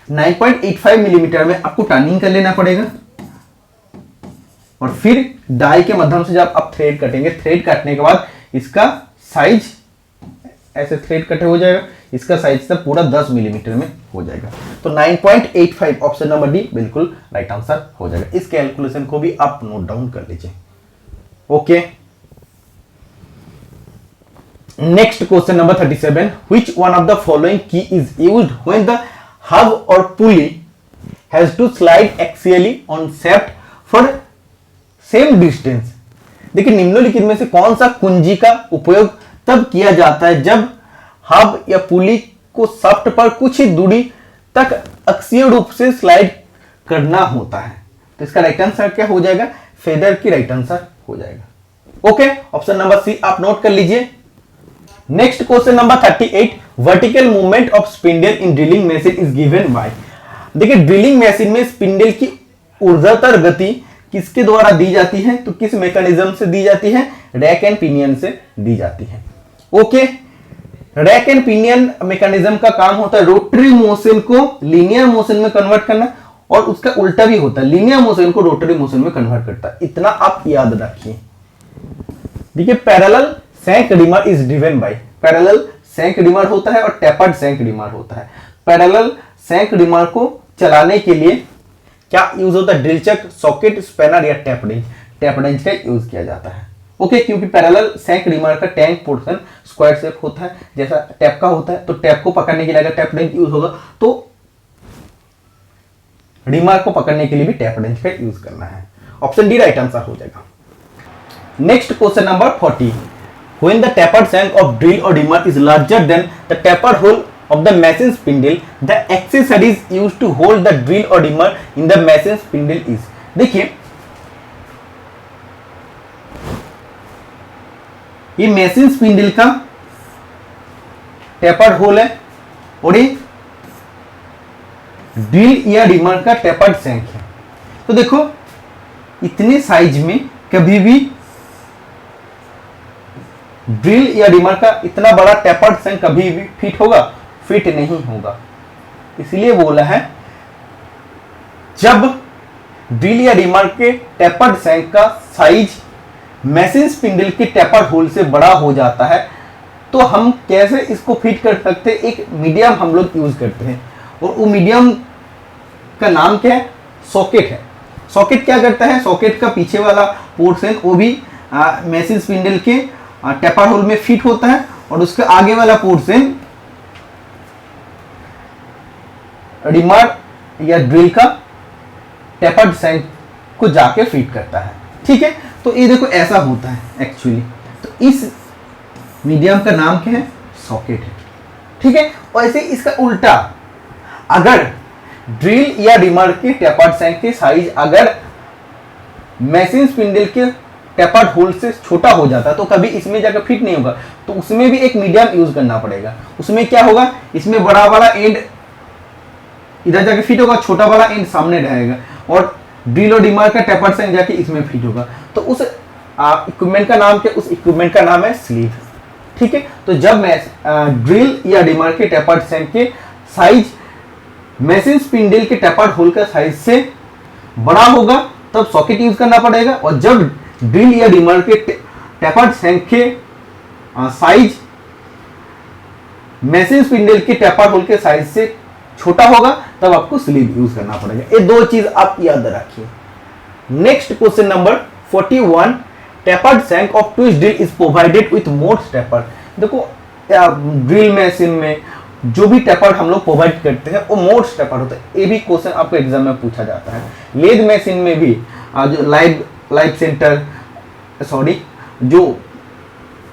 9.85 मिलीमीटर में आपको टर्निंग कर लेना पड़ेगा, और फिर डाई के माध्यम से जब आप थ्रेड कटेंगे, थ्रेड काटने के बाद इसका साइज ऐसे थ्रेड कटे हो जाएगा, इसका साइज तब पूरा 10 मिलीमीटर में हो जाएगा। तो 9.85 ऑप्शन नंबर डी बिल्कुल राइट आंसर हो जाएगा। इस कैलकुलेशन को भी आप नोट डाउन कर लीजिए। Okay, next question number 37, which one of the following key is used when the hub और pulley has to slide axially on shaft for same distance. देखिए निम्नलिखित में से कौन सा कुंजी का उपयोग तब किया जाता है जब हब या पुली को शाफ्ट पर कुछ ही दूरी तक अक्षीय रूप से स्लाइड करना होता है। तो इसका राइट आंसर क्या हो जाएगा, फेदर की राइट आंसर हो जाएगा। ओके, ऑप्शन नंबर सी आप नोट कर लीजिए। Next question number 38, vertical movement of spindle in drilling machine is given by. देखिए ड्रिलिंग मशीन में स्पिंडल की ऊर्ध्वाधर गति किसके द्वारा दी जाती है, तो किस मैकेनिज्म से दी जाती है, रैक एंड पिनियन से दी जाती है। Okay, rack and pinion mechanism का काम होता है रोटरी मोशन को लीनियर मोशन में कन्वर्ट करना, और उसका उल्टा भी होता है, लीनियर मोशन को रोटरी मोशन में कन्वर्ट करता है। इतना आप याद रखिए। देखिए parallel shank reamer is driven by, parallel shank reamer होता है और टैपर्ड शैंक रीमर होता है। पैरेलल शैंक रीमर को चलाने के लिए क्या यूज होता है, ड्रिल चक, सॉकेट, स्पैनर या टैप रेंज। टैप रेंज का यूज किया जाता है। ओके, क्योंकि पैरेलल सैंक रिमर का टैंक पोर्शन स्क्वायर शेप होता है, जैसा टैप का होता है, तो टैप को पकड़ने के लिए अगर टैप रेंच यूज होगा तो रिमर को पकड़ने के लिए भी टैप रेंच का यूज करना है। ऑप्शन डी राइट आंसर हो जाएगा। Next question number 40, when the tapered shank of drill or reamer is larger than the tapered hole of the machine spindle, the accessories used to hold the drill or reamer in the machine spindle is। देखिए ये machine spindle का tapered whole है और ये drill या reamer का tapered सैंक है। तो देखो इतने साइज में कभी भी ड्रिल या रिमर का इतना बड़ा टेपर्ड सैंक कभी भी फिट होगा? फिट नहीं होगा। इसलिए बोला है जब ड्रिल या रिमर के टेपर्ड सैंक का साइज मशीन स्पिंडल के टेपर्ड होल से बड़ा हो जाता है तो हम कैसे इसको फिट कर सकते हैं? एक मीडियम हम लोग यूज करते हैं और वो मीडियम का नाम क्या है? सॉकेट है। सॉकेट क्या करता है? सॉकेट का पीछे वाला पोर्शन वो भी मशीन स्पिंडल के टेपर्ड होल में फिट होता है और उसके आगे वाला पोर्शन रिमर या ड्रिल का टेपर्ड सैंक को जाके फिट करता है। ठीक है, तो ये देखो ऐसा होता है एक्चुअली। तो इस मीडियम का नाम क्या है? सॉकेट है। ठीक है, और ऐसे इसका उल्टा, अगर ड्रिल या रिमर के टेपर्ड सैंक की साइज अगर मशीन स्पिंडल के टेपर्ड होल से छोटा हो जाता तो कभी इसमें जाकर फिट नहीं होगा, तो उसमें भी एक मीडियम यूज करना पड़ेगा। उसमें क्या होगा? इसमें बड़ा वाला एंड इधर जाके फिट होगा, छोटा वाला एंड सामने रहेगा और ड्रिल और रिमर का टेपर्ड सैंक जाके इसमें फिट होगा। तो उस इक्विपमेंट का नाम क्या? उस इक्विपमेंट का नाम है स्लीव। ठीक है, तो जब मैं ड्रिल या रिमर के टेपर्ड सैंक के साइज मशीन स्पिंडल के टेपर्ड होल का साइज से बड़ा होगा तब सॉकेट यूज करना पड़ेगा, और जब ड्रिल या रिमर के टेपर्ड सैंक के साइज मशीन स्पिंडल के टेपर्ड होल के साइज से छोटा होगा तब आपको स्लीव यूज करना पड़ेगा। ये दो चीज आप याद रखिए। Next question number 41, tapered shank of twist drill is provided with Morse taper. देखो ड्रिल मशीन में जो भी टेपर्ड हम लोग प्रोवाइड करते हैं वो मोर्स टेपर्ड होता है। ये भी क्वेश्चन आपको एग्जाम में पूछा जाता है। लेद मशीन में भी जो लाइव सेंटर जो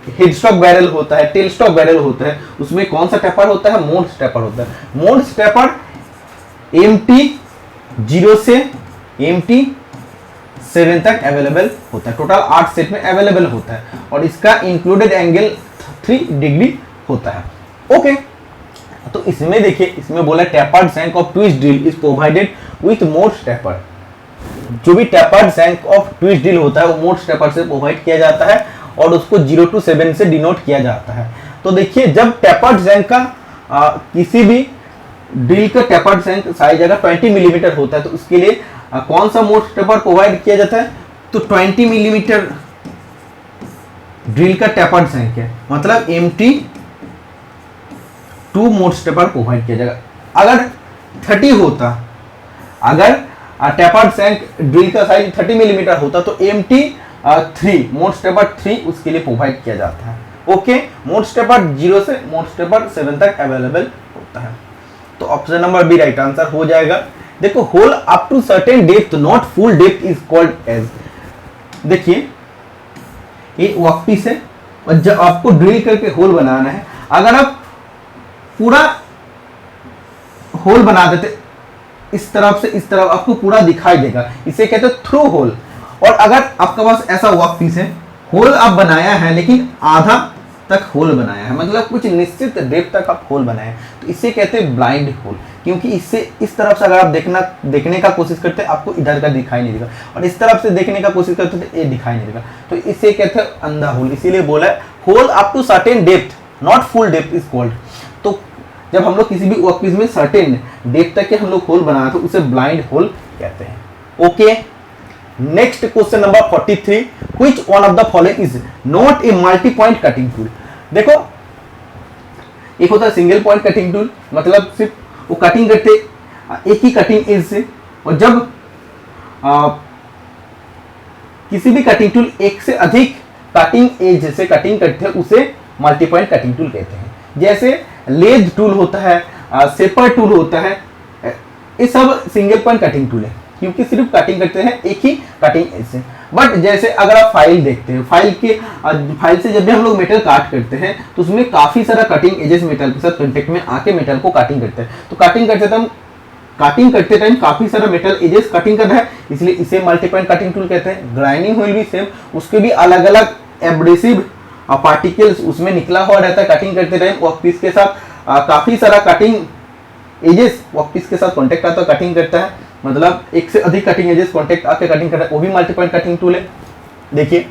हेडस्टॉक बैरल होता है, टेल स्टॉक बैरल होता है, उसमें कौन सा टेपर होता है? मोर्स टेपर होता है। मोर्स टेपर MT0 से MT7 तक अवेलेबल होता है। टोटल 8 सेट में अवेलेबल होता है और इसका इंक्लूडेड एंगल 3 डिग्री होता है। ओके, तो इसमें देखिए, इसमें बोला tapered shank of twist drill is provided with Morse taper. जो भी tapered shank of twist drill होता है वो मोर्स टेपर से प्रोवाइड किया जाता है और उसको 0 to 7 से डिनोट किया जाता है। तो देखिए जब टेपर्ड सैंक का किसी भी ड्रिल का टेपर्ड सैंक साइज अगर 20 मिलीमीटर होता है तो उसके लिए कौन सा मोर्स टेपर प्रोवाइड किया जाता है? तो 20 मिलीमीटर ड्रिल का टेपर्ड सैंक है, मतलब MT2 मोर्स टेपर प्रोवाइड किया जाएगा। अगर 30 होता, अगर टेपर्ड सैंक ड्रिल का साइज 30 मिलीमीटर होता तो MT3 मोर्स टेपर 3 उसके लिए प्रोवाइड किया जाता है। ओके, मोर्स टेपर 0 से मोर्स टेपर 7 तक अवेलेबल होता है। तो option number B right answer हो जाएगा। देखो hole up to certain depth not full depth is called as. देखिए ये वर्कपीस है और जब आपको ड्रिल करके होल बनाना है, अगर आप पूरा होल बना देते इस तरफ से इस तरफ आपको पूरा दिखाई देगा, इसे कहते हैं थ्रू होल। और अगर आपके पास ऐसा वर्कपीस है, होल आप बनाया है लेकिन आधा तक होल बनाया है, मतलब कुछ निश्चित डेप्थ तक आप होल बनाए हैं, तो इसे कहते हैं ब्लाइंड होल। क्योंकि इससे इस तरफ से अगर आप देखने का कोशिश करते हैं आपको इधर का दिखाई नहीं देगा, और इस तरफ से देखने का कोशिश करते हैं तो ये दिखाई नहीं देगा, तो इसे कहते हैं अंधा होल। इसीलिए बोला है hole up to certain depth not full depth is called. तो जब हम लोग किसी भी वर्कपीस में सर्टेन डेप्थ तक के हम लोग होल बनाते तो उसे ब्लाइंड होल कहते हैं। Okay, next question number 43, which one of the following is not a multi point cutting tool. देखो एक होता है सिंगल पॉइंट कटिंग टूल, मतलब सिर्फ वो कटिंग करते एक ही कटिंग एज से, और जब किसी भी कटिंग टूल एक से अधिक कटिंग एज से कटिंग करते हैं उसे मल्टी पॉइंट कटिंग टूल कहते हैं। जैसे लेथ टूल होता है, शेपर टूल होता है, ये सब सिंगल पॉइंट कटिंग टूल है क्योंकि सिर्फ कटिंग करते हैं एक ही कटिंग एज से। बट जैसे अगर आप फाइल देखते हैं, फाइल से जब भी हम लोग मेटल काट करते हैं तो उसमें काफी सारा कटिंग एजेस मेटल के साथ कांटेक्ट में आके मेटल को कटिंग करते हैं। तो कटिंग करते टाइम काफी सारा मेटल एजेस कटिंग कर रहा है, इसलिए इसे मल्टी पॉइंट कटिंग टूल कहते हैं। ग्राइंडिंग व्हील भी सेम, उसके भी अलग अलग एब्रेसिव पार्टिकल्स उसमें निकला हुआ रहता है कटिंग करते टाइम। वर्कपीस के साथ काफी सारा कटिंग एजेस वर्कपीस के साथ कांटेक्ट आता है, कटिंग करता है, मतलब एक से अधिक कटिंग एजेस कांटेक्ट आके कटिंग कर रहा है, वो भी मल्टी पॉइंट कटिंग टूल है। देखिए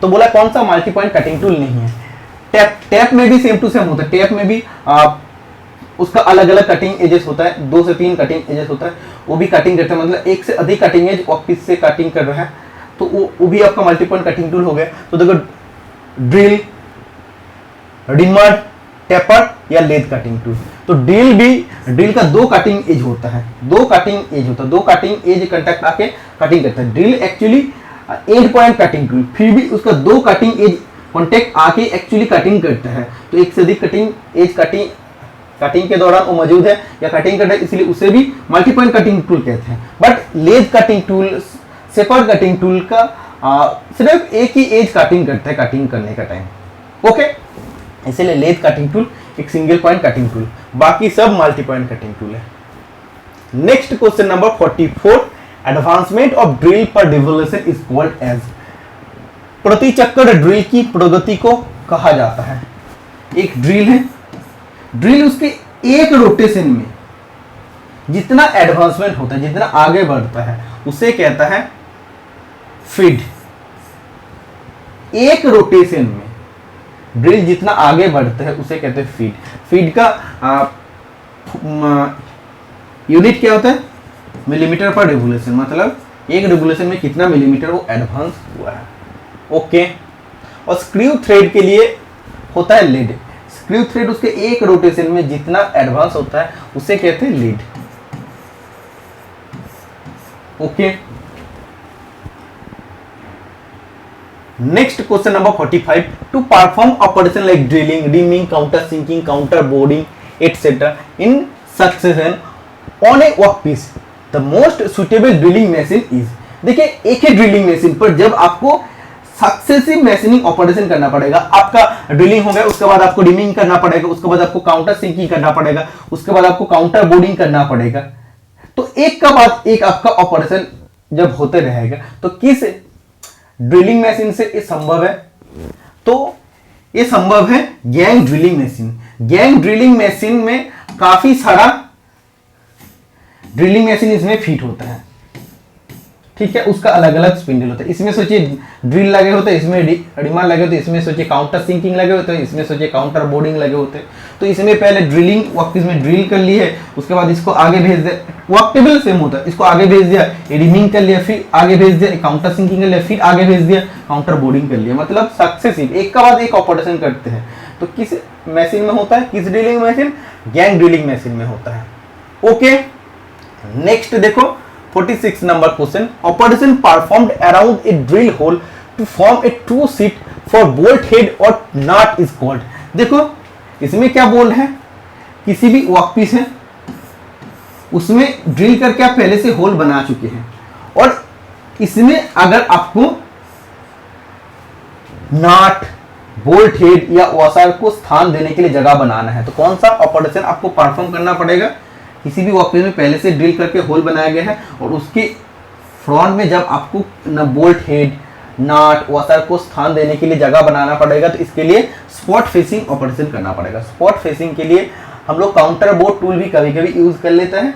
तो बोला कौन सा मल्टी पॉइंट कटिंग टूल नहीं है। टैप में भी सेम टू सेम होता है। टैप में भी उसका अलग अलग कटिंग एजेस होता है, 2 से 3 कटिंग एजेस होता है, वो भी कटिंग करता है, मतलब एक से अधिक कटिंग एज वर्कपीस से कटिंग कर रहा है, तो वो भी आपका मल्टी पॉइंट कटिंग टूल हो गया। तो देखो ड्रिल, रिमर, टेपर या लेथ कटिंग टूल। तो ड्रिल का 2 कटिंग एज होता है, 2 कटिंग एज कांटेक्ट आके कटिंग करता है। Drill actually and point cutting tool, फिर भी उसका 2 कटिंग एज कांटेक्ट आके एक्चुअली कटिंग करता है, तो एक से अधिक कटिंग एज कटिंग के दौरान वो मौजूद है या कटिंग करता है, इसलिए उसे भी मल्टी पॉइंट कटिंग टूल कहते हैं। But lathe cutting tool, shaper cutting tool का सिर्फ एक ही एज कटिंग करता है कटिंग करने का टाइम, ओके। इसलिए लेथ कटिंग टूल एक सिंगल पॉइंट कटिंग टूल, बाकी सब मल्टी पॉइंट कटिंग टूल है। Next question number 44, advancement of drill per revolution is called as. प्रति चक्कर ड्रिल की प्रगति को कहा जाता है। एक ड्रिल है, ड्रिल उसके एक रोटेशन में जितना एडवांसमेंट होता है, जितना आगे बढ़ता है, उसे कहता है फीड। एक रोटेशन में ड्रिल जितना आगे बढ़ता है उसे कहते हैं फीड। फीड का यूनिट क्या होता है? मिलीमीटर पर रिवोल्यूशन, मतलब एक रिवोल्यूशन में कितना मिलीमीटर वो एडवांस हुआ है, ओके। और स्क्रू थ्रेड के लिए होता है लीड। स्क्रू थ्रेड उसके एक रोटेशन में जितना एडवांस होता है उसे कहते हैं lead, okay. Next question number 45, to perform operation like drilling, reaming, counter sinking, counter boring etcetera in succession on a workpiece, the most suitable drilling machine is. देखिए एक ही ड्रिलिंग मशीन पर जब आपको सक्सेसिव मशीनिंग ऑपरेशन करना पड़ेगा, आपका drilling हो गया, उसके बाद आपको रिमिंग करना पड़ेगा, उसके बाद आपको काउंटर सिंकिंग करना पड़ेगा, उसके बाद आपको काउंटर बोर्डिंग करना पड़ेगा, तो एक का बाद एक आपका ऑपरेशन जब होते रहेगा, तो किस ड्रिलिंग मशीन से ये संभव है? तो ये संभव है gang drilling machine. Gang drilling machine में काफी सारा ड्रिलिंग मशीन इसमें फिट होता है, ठीक है। उसका अलग अलग स्पिंडल होता है। इसमें सोचिए ड्रिल लगे होते हैं, इसमें रिमर लगे होते हैं, इसमें सोचिए काउंटर सिंकिंग लगे होते हैं, इसमें सोचिए काउंटर बोर्डिंग लगे होते हैं। तो इसमें पहले ड्रिलिंग वर्कपीस में ड्रिल कर ली है, उसके बाद इसको आगे भेज दिया, वर्क टेबल सेम होता है, इसको आगे भेज दिया, रिमिंग कर लिया, फिर आगे भेज दिया, काउंटर सिंकिंग कर लिया, फिर आगे भेज दिया, काउंटर बोर्डिंग कर लिया, मतलब सक्सेसिव एक का बाद एक ऑपरेशन करते हैं। तो किस मशीन में होता है? किस drilling machine? Gang drilling machine में होता है, ओके। नेक्स्ट देखो 46 number question, operation performed around a drill hole to form a true seat for bolt head और नॉट इज कॉल्ड। देखो इसमें क्या बोल है, किसी भी वर्कपीस है उसमें ड्रिल करके आप पहले से होल बना चुके हैं, और इसमें अगर आपको नॉट, बोल्ट हेड या वॉशर को स्थान देने के लिए जगह बनाना है, तो कौन सा ऑपरेशन आपको परफॉर्म करना पड़ेगा? किसी भी वर्कपीस में पहले से ड्रिल करके होल बनाया गया है और उसके फ्रंट में जब आपको न बोल्ट हेड, नॉट, वॉशर को स्थान देने के लिए जगह बनाना पड़ेगा, तो इसके लिए स्पॉट फेसिंग ऑपरेशन करना पड़ेगा। स्पॉट फेसिंग के लिए हम लोग काउंटर बोर्ड टूल भी कभी कभी यूज कर लेते हैं,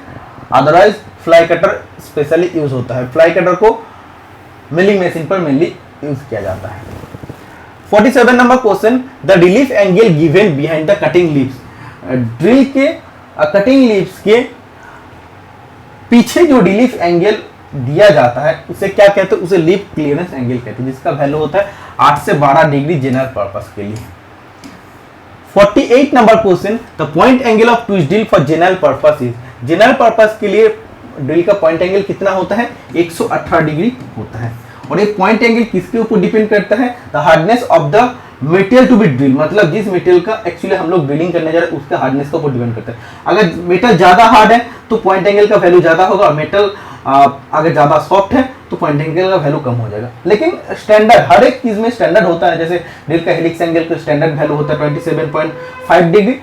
otherwise fly cutter specially use होता है। फ्लाई कटर को मिलिंग मशीन पर मेनली यूज किया जाता है। 47 number question, the relief angle given behind the cutting leaves. Drill के कटिंग लीव्स के पीछे जो रिलीफ एंगल दिया जाता है उसे क्या कहते हैं? उसे लीफ क्लियरेंस एंगल कहते हैं, जिसका वैल्यू होता है 8 से 12 डिग्री जनरल पर्पस के लिए। 48 number question, the point angle of twist drill for general purpose is. General purpose के लिए ड्रिल का पॉइंट एंगल कितना होता है? 118 डिग्री होता है। और ये पॉइंट एंगल किसके ऊपर डिपेंड करता है, the hardness of the material to be drill, मतलब जिस मेटेरियल का एक्चुअली हम लोग ड्रिलिंग करने जा रहे हैं उसका हार्डनेस के ऊपर डिपेंड करता है। अगर मेटल ज्यादा हार्ड है तो पॉइंट एंगल का वैल्यू ज्यादा होगा, और मेटल अगर ज्यादा सॉफ्ट है तो पॉइंट एंगल का वैल्यू कम हो जाएगा। लेकिन स्टैंडर्ड हर एक चीज में स्टैंडर्ड होता है, जैसे ड्रिल का हेलिक्स एंगल का स्टैंडर्ड वैल्यू होता है 27.5 डिग्री,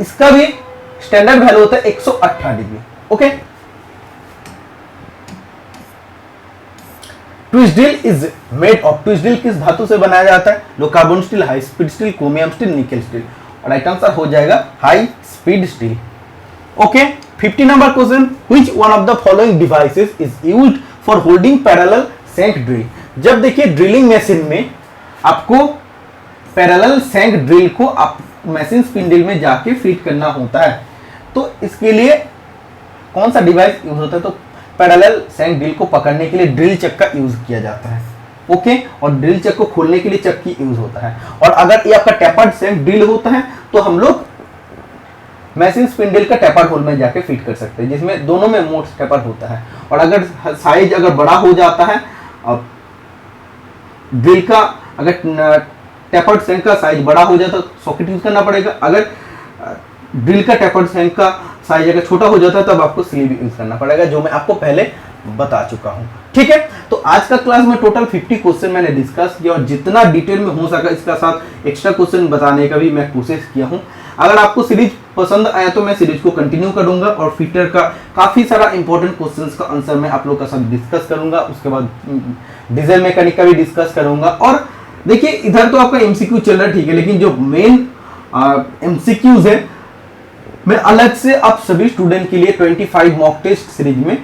इसका भी स्टैंडर्ड वैल्यू होता है 108 degree. Okay, twist drill is made of, twist drill किस धातु से बनाया जाता है, low carbon steel, high speed steel, chromium steel, nickel steel, और राइट आंसर हो जाएगा high speed steel. Okay, 50 number question, which one of the following devices is used for holding parallel shank drill. जब देखिए drilling machine में आपको parallel shank drill को आप machine spindle में जाके फिट करना होता है, तो इसके लिए कौन सा डिवाइस यूज होता है, तो पैरेलल शैंक ड्रिल को पकड़ने के लिए ड्रिल चक का यूज किया जाता है। ओके, और ड्रिल चक को खोलने के लिए चक्की यूज होता है। और अगर ये आपका टैपर्ड शैंक ड्रिल होता है तो हम लोग मशीन स्पिंडल का टैपर्ड होल में जाके फिट कर सकते हैं, जिसमें दोनों में मोड टैपर्ड होता है। और अगर साइज अगर बड़ा हो जाता है, ड्रिल का अगर टैपर्ड शैंक का साइज बड़ा हो जाता है तो सॉकेट यूज करना पड़ेगा। अगर ड्रिल का टैपर्ड शैंक का साइज अगर छोटा हो जाता है तब आपको स्लीव यूज करना पड़ेगा, जो मैं आपको पहले बता चुका हूं। ठीक है, तो आज का क्लास में टोटल 50 क्वेश्चन मैंने डिस्कस किया, और जितना डिटेल में हो सका इसका साथ एक्स्ट्रा क्वेश्चन बताने का भी मैं कोशिश किया हूं। अगर आपको सीरीज पसंद आया तो मैं सीरीज को कंटिन्यू करूंगा, और फिटर का काफी सारा इंपॉर्टेंट क्वेश्चंस का आंसर मैं आप लोग का साथ डिस्कस करूंगा। उसके बाद डीजल मैकेनिक का भी डिस्कस करूंगा। और देखिए इधर तो आपका एमसीक्यू चल रहा है, ठीक है, लेकिन जो मेन एमसीक्यूज है मैं अलग से आप सभी स्टूडेंट के लिए 25 मॉक टेस्ट सीरीज में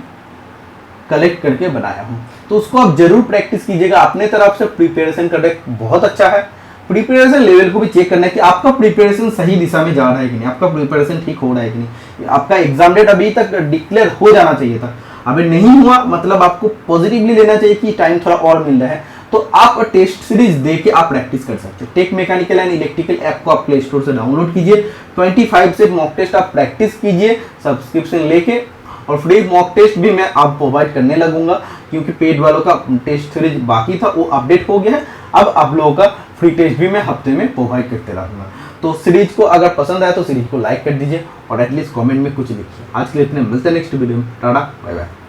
कलेक्ट करके बनाया हूं, तो उसको आप जरूर प्रैक्टिस कीजिएगा। अपने तरफ से प्रिपरेशन करना बहुत अच्छा है, प्रिपरेशन लेवल को भी चेक करना है कि आपका प्रिपरेशन सही दिशा में जा रहा है कि नहीं, आपका प्रिपरेशन ठीक हो रहा है कि नहीं। आपका एग्जाम डेट अभी तक डिक्लेयर हो जाना चाहिए था, अभी नहीं हुआ, मतलब आपको पॉजिटिवली लेना चाहिए कि टाइम थोड़ा और मिल रहा है, तो आप टेस्ट सीरीज दे के आप प्रैक्टिस कर सकते हैं। Tech mechanical and electrical app को आप प्ले स्टोर से डाउनलोड कीजिए, 25 से मॉक टेस्ट आप प्रैक्टिस कीजिए सब्सक्रिप्शन लेके, और फ्री मॉक टेस्ट भी मैं आप प्रोवाइड करने लगूंगा, क्योंकि पेड वालों का टेस्ट सीरीज बाकी था वो अपडेट हो गया है। अब आप लोगों का फ्री टेस्ट भी मैं हफ्ते में प्रोवाइड करते रहूंगा। तो सीरीज को अगर पसंद आया तो सीरीज को लाइक कर दीजिए, और एटलीस्ट कमेंट में कुछ लिखिए। आज के लिए इतने, मिलते हैं नेक्स्ट वीडियो में। Tata, bye bye.